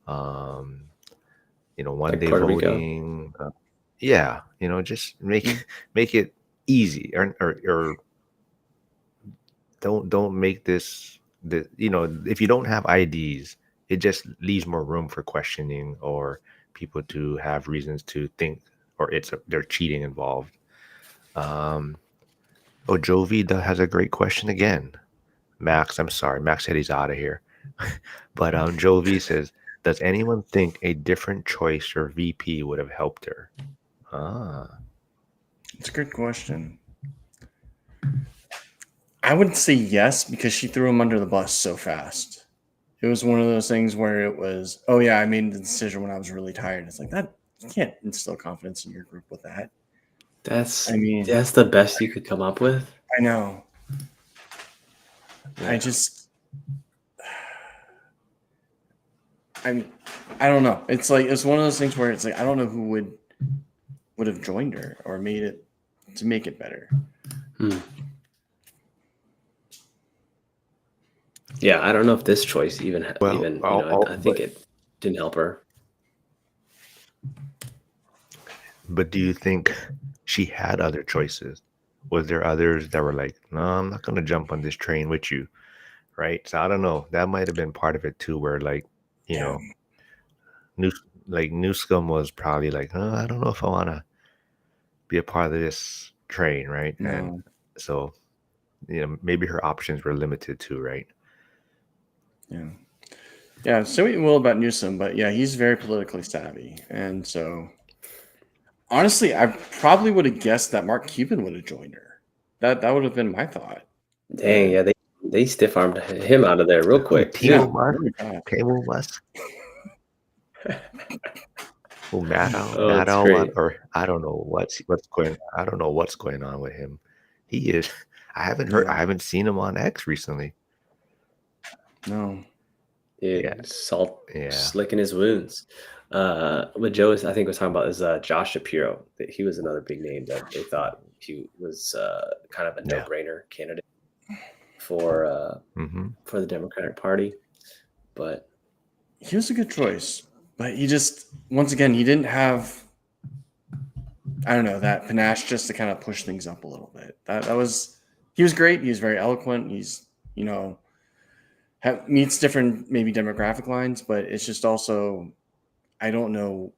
um, one Like day Puerto Rico. voting. Yeah, just make it easy, or don't make this the if you don't have IDs, it just leaves more room for questioning or people to have reasons to think, or they're cheating involved. Um, oh, Jovi has a great question again. Max, I'm sorry. Max said he's out of here. But Jovi says, does anyone think a different choice for VP would have helped her? Ah, It's a good question. I would say yes, because she threw him under the bus so fast. It was one of those things where it was, oh yeah, I made the decision when I was really tired. It's like that, you can't instill confidence in your group with that. That's I mean, that's the best you could come up with. I know. Yeah. I mean, I don't know. It's like it's one of those things where it's like I don't know who would have joined her or made it to make it better. Hmm. Yeah, I don't know if this choice even I think it didn't help her. but do you think she had other choices? Was there others that were like, no, I'm not going to jump on this train with you? Right. So I don't know. That might have been part of it too, where like, Yeah. New Newscomb was probably like, oh, I don't know if I want to be a part of this train, right? And No. so, maybe her options were limited too, right? Yeah. Yeah. So we will about Newsom, but yeah, he's very politically savvy, and so honestly, I probably would have guessed that Mark Cuban would have joined her. That would have been my thought. Dang, yeah, they stiff armed him out of there real Oh, quick. Timo Yeah. Musk, Really fast. Timo Musk, oh, Oh, it's What, great. or I don't know I don't know what's going on with him. He is. I Yeah. haven't seen him on X recently. No. Yeah, Dude, salt yeah, slicking his wounds. What Joe I think was talking about is Josh Shapiro. He was another big name that they thought he was kind of a yeah. no-brainer candidate for Mm-hmm. the Democratic Party. But He was a good choice, but he just once again he didn't have, I don't know, that panache just to kind of push things up a little bit. That was, he was great. He was very eloquent. He's meets different maybe demographic lines, but it's just also, I don't know.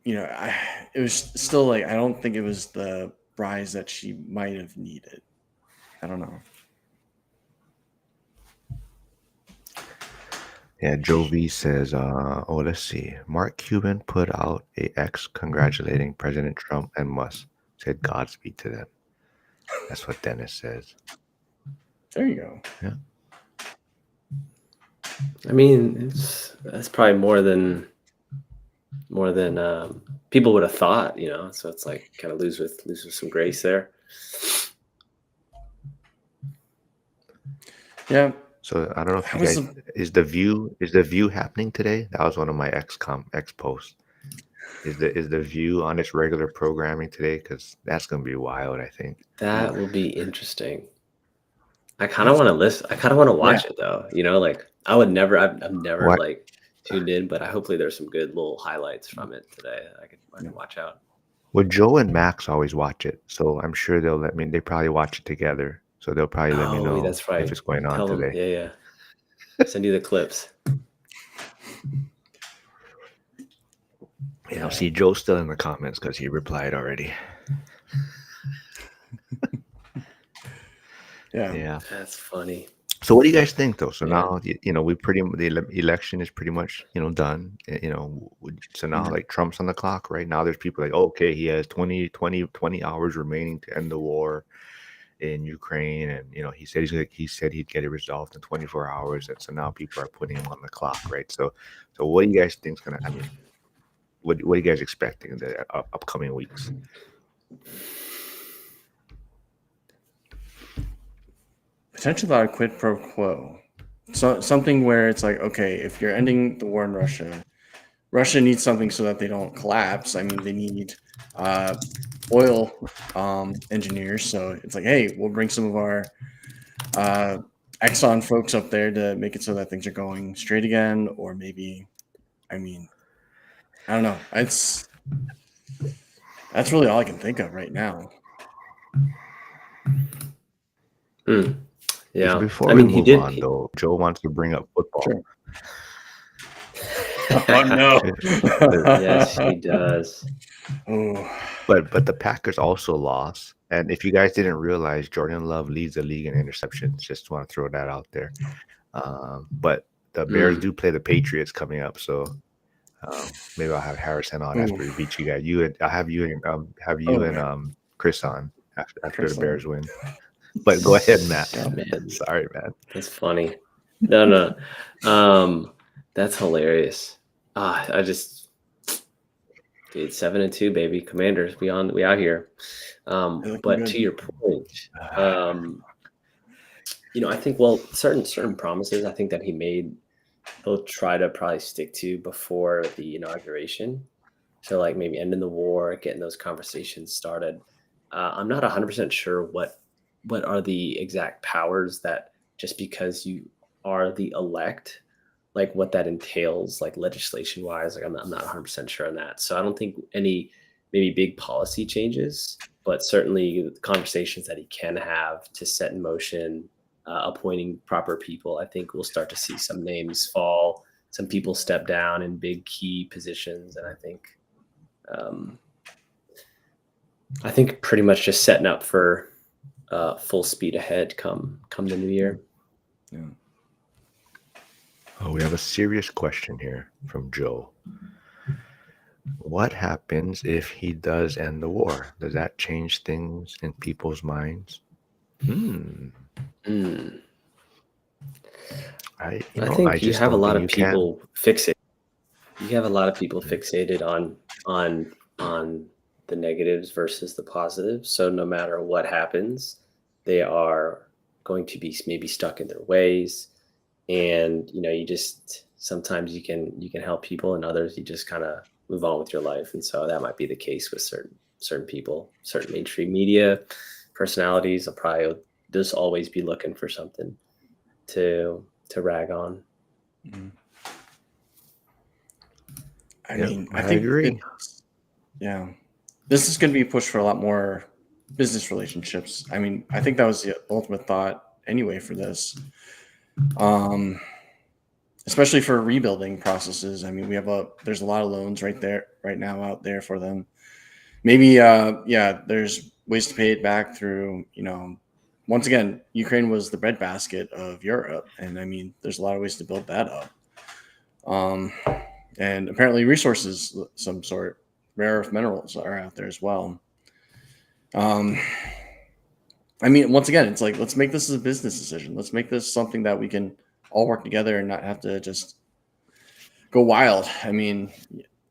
It was still like I don't think it was the rise that she might have needed. I don't know. Yeah, Joe V says, let's see. Mark Cuban put out a X congratulating President Trump and Musk. Said Godspeed to them. That's what Dennis says. There you go. Yeah. I mean, that's probably more than people would have thought, So it's like kind of lose with some grace there. Yeah. So I don't know if you guys is the view happening today? That was one of my X posts. Is the view on its regular programming today? Because that's gonna be wild, I think. That will be interesting. I kind of want to listen. I kind of want to watch it though. Like I would never. I've never What? like tuned in, but hopefully there's some good little highlights from it today. I could watch out. Well, Joe and Max always watch it, so I'm sure they'll let me. They probably watch it together, so they'll probably let me know That's right. if it's going on Tell them. today. Yeah. Send you the clips. Yeah, see, Joe's still in the comments because he replied already. Yeah. Yeah. That's funny. So what do you guys think though? So Yeah. now the election is pretty much done. So now Mhm. like Trump's on the clock right now. There's people like, oh, okay, he has 20 hours remaining to end the war in Ukraine, and he said he'd get it resolved in 24 hours, and so now people are putting him on the clock, right? So what do you guys think's gonna? I mean, what are you guys expecting in the upcoming weeks? Potentially about a quid pro quo. So something where it's like, okay, if you're ending the war in Russia, Russia needs something so that they don't collapse. I mean, they need oil engineers. So it's like, hey, we'll bring some of our uh, Exxon folks up there to make it so that things are going straight again. Or maybe, I mean, I don't know. That's really all I can think of right now. Yeah. Before I we mean, he move did. on, though, Joe wants to bring up football. Sure. Oh no. Yes, he does. Oh. But the Packers also lost, and if you guys didn't realize, Jordan Love leads the league in interceptions. Just want to throw that out there. But the Bears do play the Patriots coming up, so maybe I'll have Harrison on after he beats you guys. I'll have you and Chris on after the Bears win. But go ahead, Matt. Oh, man. Sorry, man. That's funny. No. That's hilarious. I just, dude, 7-2, baby. Commanders, we out here. But good. to your point, I think certain promises I think that he made, he'll try to probably stick to before the inauguration. So like maybe ending the war, getting those conversations started. I'm not 100% sure what are the exact powers that, just because you are the elect, like what that entails, like legislation wise. Like I'm not 100% sure on that. So I don't think any maybe big policy changes, but certainly conversations that he can have to set in motion, appointing proper people. I think we'll start to see some names fall, some people step down in big key positions, and um, I think pretty much just setting up for full speed ahead come the new year. Yeah. Oh, we have a serious question here from Joe. What happens if he does end the war? Does that change things in people's minds? I think you just have a don't lot think of you can. people fixated. You have a lot of people fixated on the negatives versus the positives. So no matter what happens, they are going to be maybe stuck in their ways. And you just sometimes you can help people, and others you just kind of move on with your life. And so that might be the case with certain people, certain mainstream media personalities. Will probably just always be looking for something to rag on. Mhm. I Yep, mean, I I think agree. yeah, this is going to be pushed for a lot more business relationships. I mean, I think that was the ultimate thought anyway for this, especially for rebuilding processes. I mean, there's a lot of loans right now out there for them. Maybe, there's ways to pay it back through, once again, Ukraine was the breadbasket of Europe, and I mean, there's a lot of ways to build that up. Um, and apparently resources, some sort, rare earth minerals are out there as well. I mean, once again, it's like, let's make this a business decision. Let's make this something that we can all work together and not have to just go wild. I mean,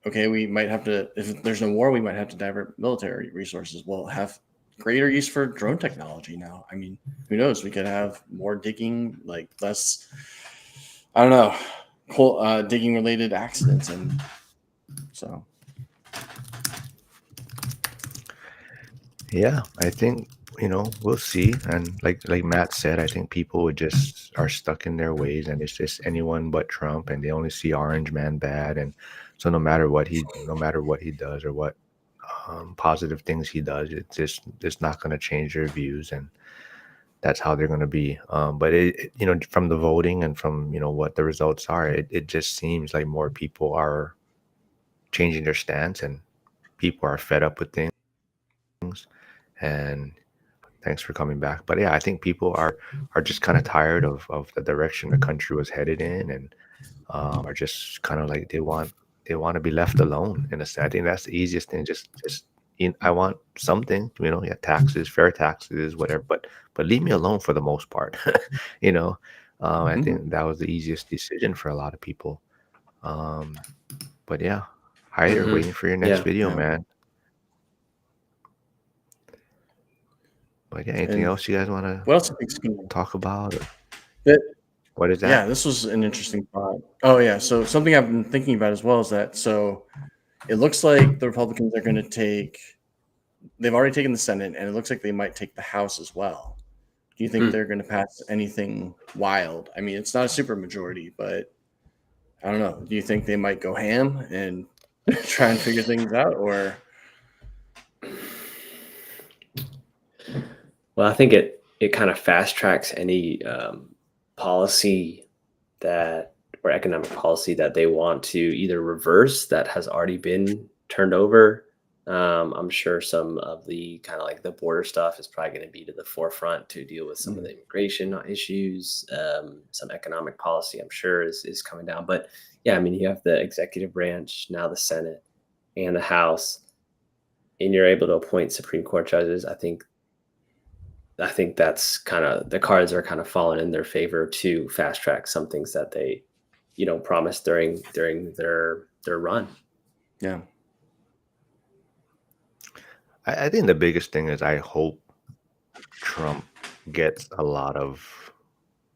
okay, we might have to, if there's no war, we might have to divert military resources. We'll have greater use for drone technology now. I mean, who knows? We could have more digging, like less, I don't know, digging related accidents. And so, Yeah, I think we'll see. And like Matt said, I think people are stuck in their ways, and it's just anyone but Trump, and they only see Orange Man bad, and so no matter what he does or what positive things he does, it's not going to change their views, and that's how they're going to be. But from the voting and from what the results are, it just seems like more people are changing their stance, and people are fed up with things, and Thanks for coming back. But yeah, I think people are just kind of tired of the direction the country was headed in, and are just kind of like they want to be left alone. In a sense, I think that's the easiest thing. Just I want something, yeah, taxes, fair taxes, whatever. But leave me alone for the most part. you know, I Mhm. think that was the easiest decision for a lot of people. Um, but yeah, Hyder, Hmm. waiting for your next Yeah. video, Yeah. man. But yeah, anything And else you guys want to what else do you think's gonna talk about, or that what is yeah, that? this was an interesting thought. Oh yeah, so something I've been thinking about as well is that so it looks like the Republicans are going to take they've already taken the Senate and it looks like they might take the House as well. Do you think Hmm. they're going to pass anything wild? I mean, it's not a super majority, but I don't know. Do you think they might go ham and try and figure things out or Well, I think it kind of fast tracks any policy that or economic policy that they want to either reverse that has already been turned over. I'm sure some of the kind of like the border stuff is probably going to be to the forefront to deal with some of Mm, the immigration issues. Some economic policy, I'm sure, is coming down. But yeah, I mean, you have the executive branch, now the Senate and the House, and you're able to appoint Supreme Court judges. I think that's kind of the cards are kind of falling in their favor to fast track some things that they, promised during their run. yeah. I think the biggest thing is I hope Trump gets a lot of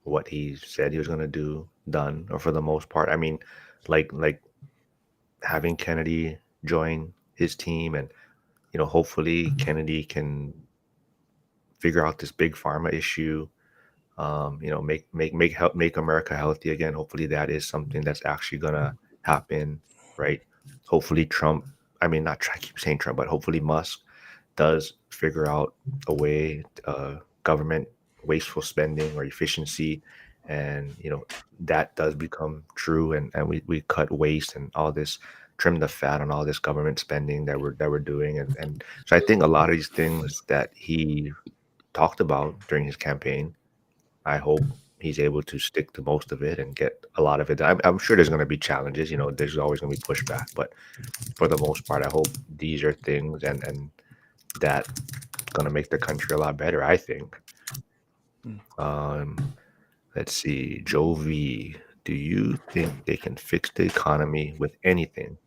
what he said he was going to do done, or for the most part. I mean, like having Kennedy join his team, and hopefully Kennedy can figure out this big pharma issue. Make America healthy again. Hopefully that is something that's actually gonna happen, right? Hopefully Trump. I mean, not try keep saying Trump, but hopefully Musk does figure out a way, government wasteful spending or efficiency, and that does become true, and we cut waste and all this, trim the fat on all this government spending that we're doing, and so I think a lot of these things that he talked about during his campaign, I hope he's able to stick to most of it and get a lot of it. I'm sure there's going to be challenges, there's always going to be pushback, but for the most part, I hope these are things and that going to make the country a lot better, I think. Mm. Um, let's see, Joe V. Do you think they can fix the economy with anything?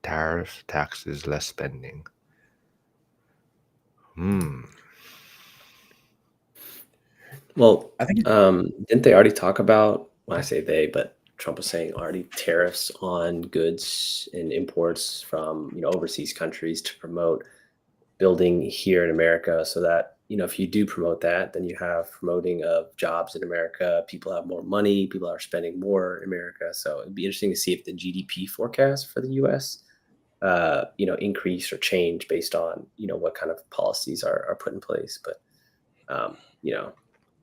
Tariffs, taxes, less spending. Hmm. Well, I think didn't they already talk about, when I say they, but Trump was saying already tariffs on goods and imports from overseas countries to promote building here in America, so that if you do promote that, then you have promoting of jobs in America. People have more money. People are spending more in America. So it'd be interesting to see if the GDP forecast for the U.S. Increase or change based on what kind of policies are put in place. But um, you know,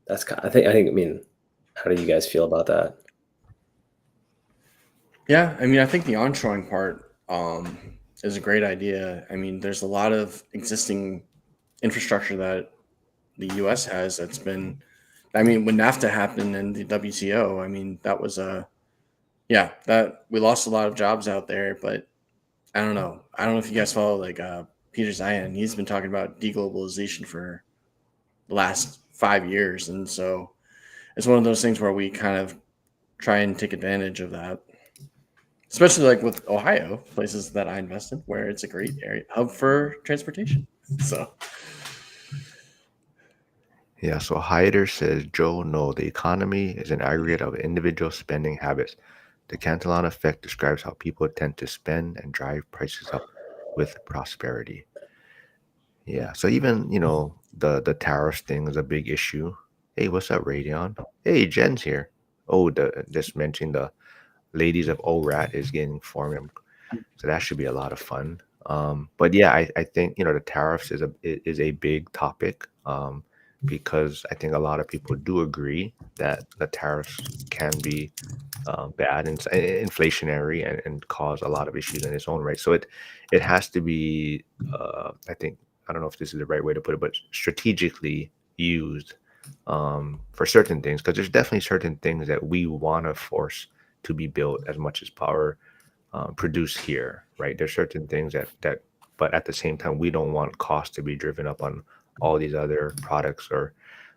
that's kind. I mean, how do you guys feel about that? yeah, I mean, I think the onshoring part is a great idea. I mean, there's a lot of existing infrastructure that the US has that's been I mean, when NAFTA happened and the WTO, I mean, that was a yeah, that we lost a lot of jobs out there, but I don't know. I don't know if you guys follow like Peter Zion. He's been talking about deglobalization for the last 5 years, and so it's one of those things where we kind of try and take advantage of that, especially like with Ohio, places that I invested, where it's a great area hub for transportation. So Yeah, so Hyder says, Joe, no, the economy is an aggregate of individual spending habits. The Cantillon effect describes how people tend to spend and drive prices up with prosperity. Yeah, so even, the tariffs thing is a big issue. Hey, what's up, Radeon? Hey, Jen's here. Oh, just mentioning the ladies of ORAT is getting formed. So that should be a lot of fun. But yeah, I think the tariffs is a big topic, because I think a lot of people do agree that the tariffs can be bad and inflationary, and cause a lot of issues in its own right. So it has to be, I think, I don't know if this is the right way to put it, but strategically used for certain things, because there's definitely certain things that we want to force to be built as much as power produced here, right? There's certain things but at the same time, we don't want cost to be driven up on all these other products or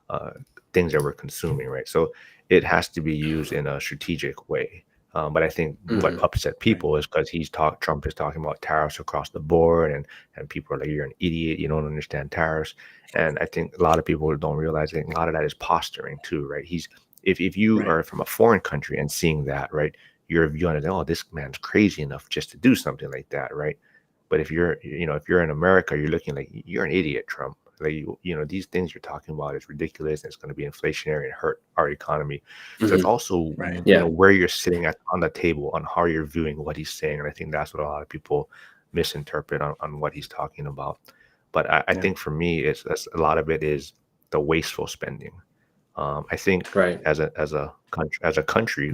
uh, things that we're consuming, right? So it has to be used in a strategic way. But I think what Hmm. upset Right. people is because Trump is talking about tariffs across the board, and people are like, "You're an idiot. You don't understand tariffs." And I think a lot of people don't realize that a lot of that is posturing too, right? If you Right. are from a foreign country and seeing that, right, you're viewing it, oh, this man's crazy enough just to do something like that, right? But if you're in America, you're looking like you're an idiot, Trump. Like these things you're talking about is ridiculous, and it's going to be inflationary and hurt our economy. So it's Hmm. also Right. Yeah. where you're sitting at on the table on how you're viewing what he's saying, and I think that's what a lot of people misinterpret on what he's talking about. But I Yeah. think for me, a lot of it is the wasteful spending. I think Right. as a country,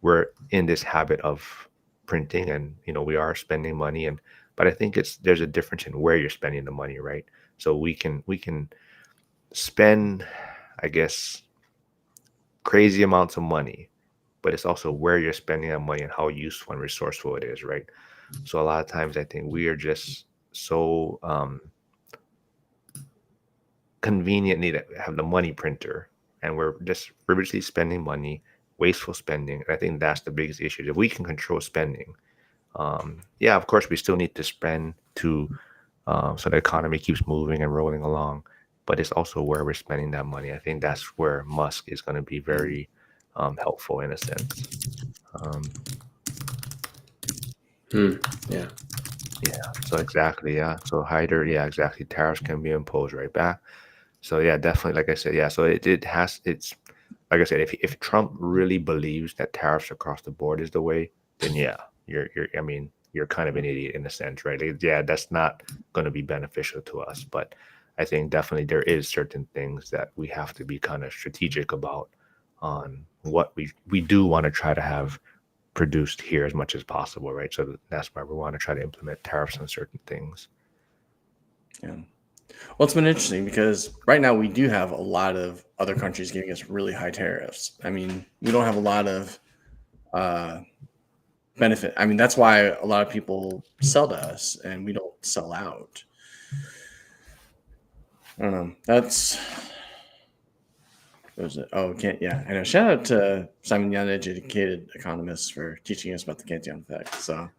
we're in this habit of printing, and we are spending money, but I think there's a difference in where you're spending the money, right? So we can spend, I guess, crazy amounts of money, but it's also where you're spending that money and how useful and resourceful it is, right? So a lot of times I think we are just so conveniently that have the money printer, and we're just frivolously spending money, wasteful spending. And I think that's the biggest issue. If we can control spending, yeah, of course, we still need to spend to so the economy keeps moving and rolling along. But it's also where we're spending that money. I think that's where Musk is going to be very helpful in a sense. Um, Hmm. Yeah. yeah. So exactly. Yeah. So Hyder. Yeah. Exactly. Tariffs can be imposed right back. So yeah, definitely. Like I said, yeah. So it's like I said, if Trump really believes that tariffs across the board is the way, then yeah, I mean, you're kind of an idiot in a sense, right? Yeah, that's not going to be beneficial to us. But I think definitely there is certain things that we have to be kind of strategic about on what we do want to try to have produced here as much as possible, right? So that's why we want to try to implement tariffs on certain things. Yeah. Well, it's been interesting because right now we do have a lot of other countries giving us really high tariffs. I mean, we don't have a lot of uh, benefit. I mean, that's why a lot of people sell to us and we don't sell out. I don't know. That's what was it? Oh, can't. Yeah, I know. Shout out to Simon Young, educated economists, for teaching us about the Cantillon effect. So,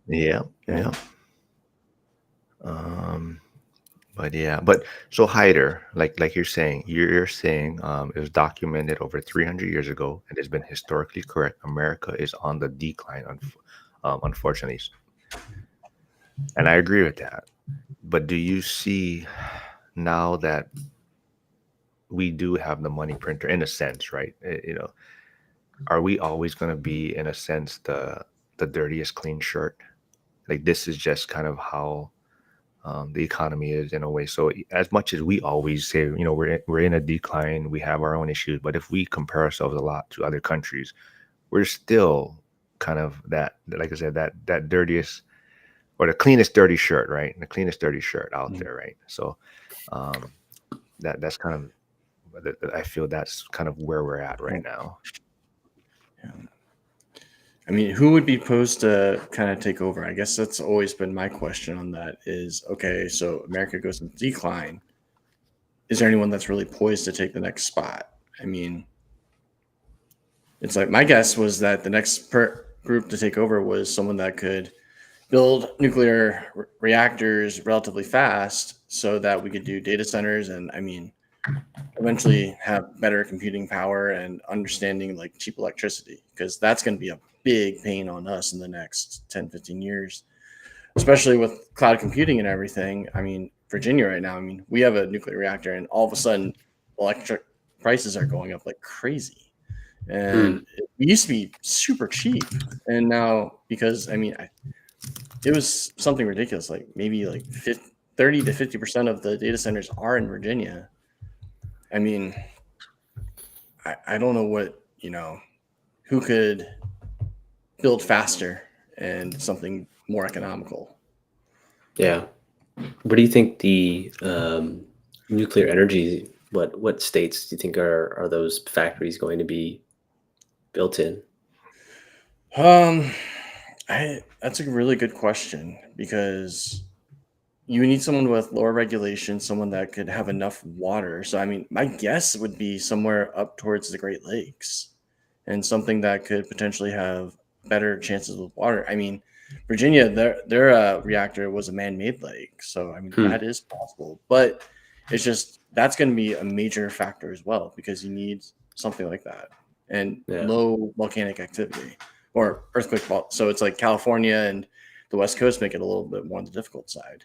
Yeah, yeah. yeah. Um, But yeah, but so Hyder, like you're saying, it was documented over 300 years ago, and it's been historically correct. America is on the decline, unfortunately, and I agree with that. But do you see now that we do have the money printer in a sense, right? Are we always going to be, in a sense, the dirtiest clean shirt? Like this is just kind of how the economy is in a way. So as much as we always say, we're in a decline, we have our own issues, but if we compare ourselves a lot to other countries, we're still kind of that, like I said, that dirtiest or the cleanest dirty shirt, right? The cleanest dirty shirt out Mm, there, right? So um, that's kind of I feel that's kind of where we're at right yeah, now. yeah. I mean, who would be posed to kind of take over? I guess that's always been my question on that is okay, so America goes in decline. Is there anyone that's really poised to take the next spot? I mean, it's like my guess was that the next group to take over was someone that could build nuclear reactors relatively fast so that we could do data centers and, I mean, eventually have better computing power and understanding like cheap electricity, because that's going to be a big pain on us in the next 10, 15 years, especially with cloud computing and everything. I mean, Virginia right now, I mean, we have a nuclear reactor and all of a sudden electric prices are going up like crazy. Hmm. And it used to be super cheap. And now, because I mean, it was something ridiculous, like maybe like 30 to 50% of the data centers are in Virginia. I mean, I don't know who could build faster and something more economical. Yeah. What do you think the nuclear energy? What states do you think are those factories going to be built in? Um, that's a really good question because you need someone with lower regulation, someone that could have enough water. So, I mean, my guess would be somewhere up towards the Great Lakes and something that could potentially have better chances with water. I mean, Virginia, their reactor was a man-made lake, so I mean Hmm. that is possible. But it's just that's going to be a major factor as well because you need something like that and Yeah. low volcanic activity or earthquake fault. So it's like California and the West Coast make it a little bit more on the difficult side.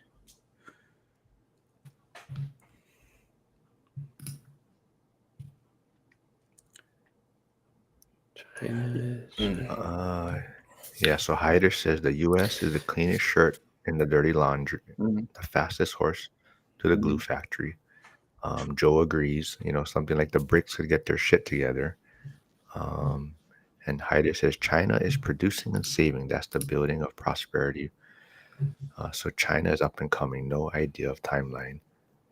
China. Mm. Yeah, so Hyder says the US is the cleanest shirt in the dirty laundry, Mhm. the fastest horse to the glue Mhm. factory. Joe agrees, something like the BRICS could get their shit together. Um, and Hyder says China is producing and saving. That's the building of prosperity. So China is up and coming. No idea of timeline.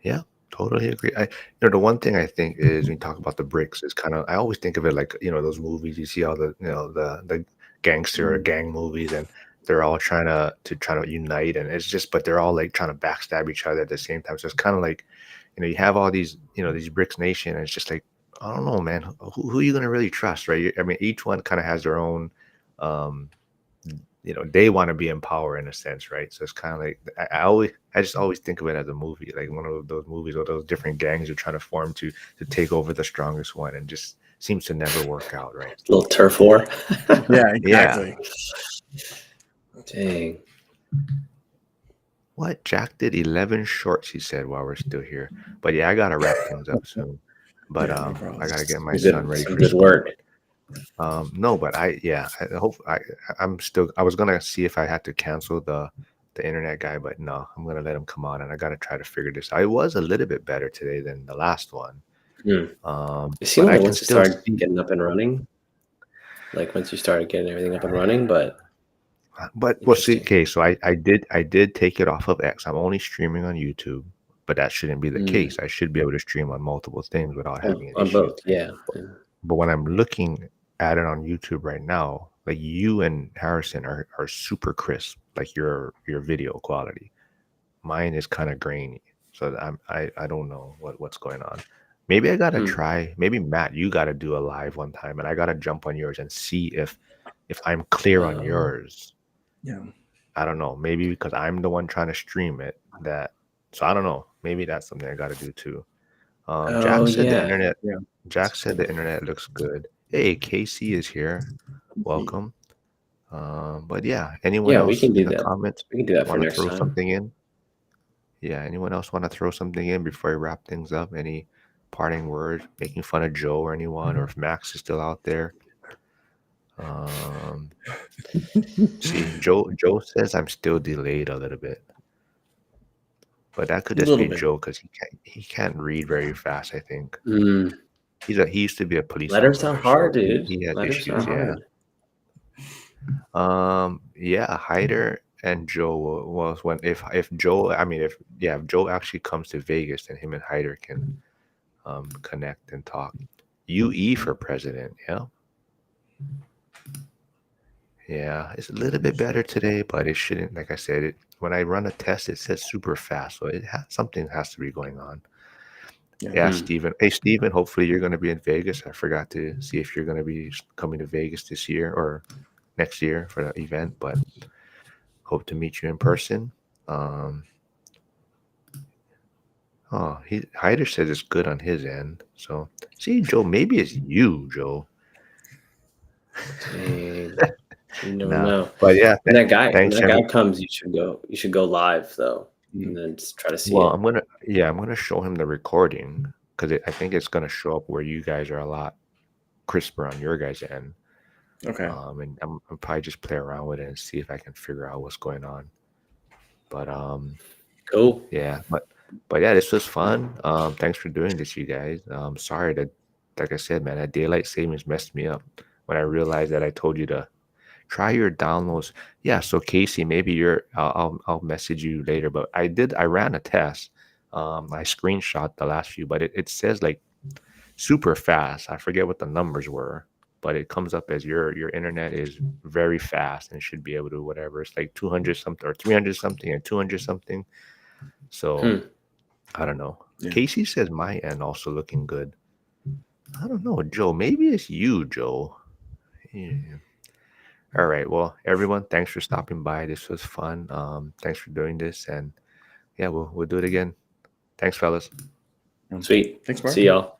Yeah, totally agree. The one thing I think is when you talk about the BRICS is kind of I always think of it like those movies you see all the the gangster or Mhm. gang movies and they're all trying to unite and it's just but they're all like trying to backstab each other at the same time. So it's kind of like you have all these these BRICS nation and it's just like I don't know, man. Who are you gonna really trust, right? I mean, each one kind of has their own. Um, they want to be in power in a sense, right? So it's kind of like I just always think of it as a movie, like one of those movies or those different gangs are trying to form to take over the strongest one, and just seems to never work out, right? Little turf war. Yeah, Yeah. exactly. Dang. What Jack did 11 shorts, he said while we're still here. But yeah, I gotta wrap things up soon. But Yeah, no problem. I gotta get my Some son good ready some for good school. work. No, but I hope I'm still. I was gonna see if I had to cancel the internet guy, but no, I'm gonna let him come on, and I gotta try to figure this out. It was a little bit better today than the last one, Hmm. It but seemed I like can once it still started see. getting up and running, like once you started getting everything up and running, but But well, see, interesting. okay, so I did take it off of X. I'm only streaming on YouTube, but that shouldn't be the Mm. case. I should be able to stream on multiple things without having On issues. both, yeah. But when I'm looking at it on YouTube right now, like you and Harrison are super crisp, like your video quality. Mine is kind of grainy, so I don't know what's going on. Maybe I gotta Hmm. try. Maybe Matt, you gotta do a live one time, and I gotta jump on yours and see if I'm clear on Um, yours. Yeah. I don't know. Maybe because I'm the one trying to stream it. So I don't know. Maybe that's something I gotta do too. oh Jack said the yeah. internet. Yeah. Jack said the internet looks good. Hey, Casey is here. Welcome. But yeah, anyone Yeah, we else can in do the that. comments We can do that for want to next throw time. something in? Yeah, anyone else want to throw something in before I wrap things up? Any parting words, making fun of Joe or anyone, or if Max is still out there? Um, see, Joe says I'm still delayed a little bit, but that could A just little be bit. Joe because he can't read very fast. I think Mm. he used to be a police Letters are officer, so hard, he, dude. he has Letters are issues. Yeah. hard. Yeah, Hyder and Joe was when if Joe, I mean if Joe actually comes to Vegas, then him and Hyder can connect and talk. UE for president, yeah. Yeah, it's a little bit better today, but it shouldn't. Like I said, when I run a test, it says super fast, so something has to be going on. Yeah. Yeah, Hmm. Steven. Hey, Steven, hopefully you're going to be in Vegas. I forgot to see if you're going to be coming to Vegas this year or next year for the event, but hope to meet you in person. Um, oh, Hyder says it's good on his end. So, see, Joe, maybe it's you, Joe. Dang. You never Nah, know. but yeah, When thanks, that guy every. comes, you should go. You should go live though, and Mhm. then just try to see Well, it. I'm gonna show him the recording because I think it's gonna show up where you guys are a lot crisper on your guys' end. Okay. And I'm probably just play around with it and see if I can figure out what's going on. But Cool. yeah, but yeah, this was fun. Thanks for doing this, you guys. Sorry that, like I said, man, that daylight savings messed me up when I realized that I told you to try your downloads. Yeah, so Casey, maybe I'll message you later, but I ran a test. I screenshot the last few, but it says like super fast. I forget what the numbers were, but it comes up as your internet is very fast and should be able to whatever. It's like 200 something or 300 something and 200 something. So I don't know. Yeah. Casey says my end also looking good. I don't know, Joe. Maybe it's you, Joe. Yeah. All right. Well, everyone, thanks for stopping by. This was fun. Thanks for doing this, and yeah, we'll do it again. Thanks, fellas. Sweet. Thanks, Mark. See y'all.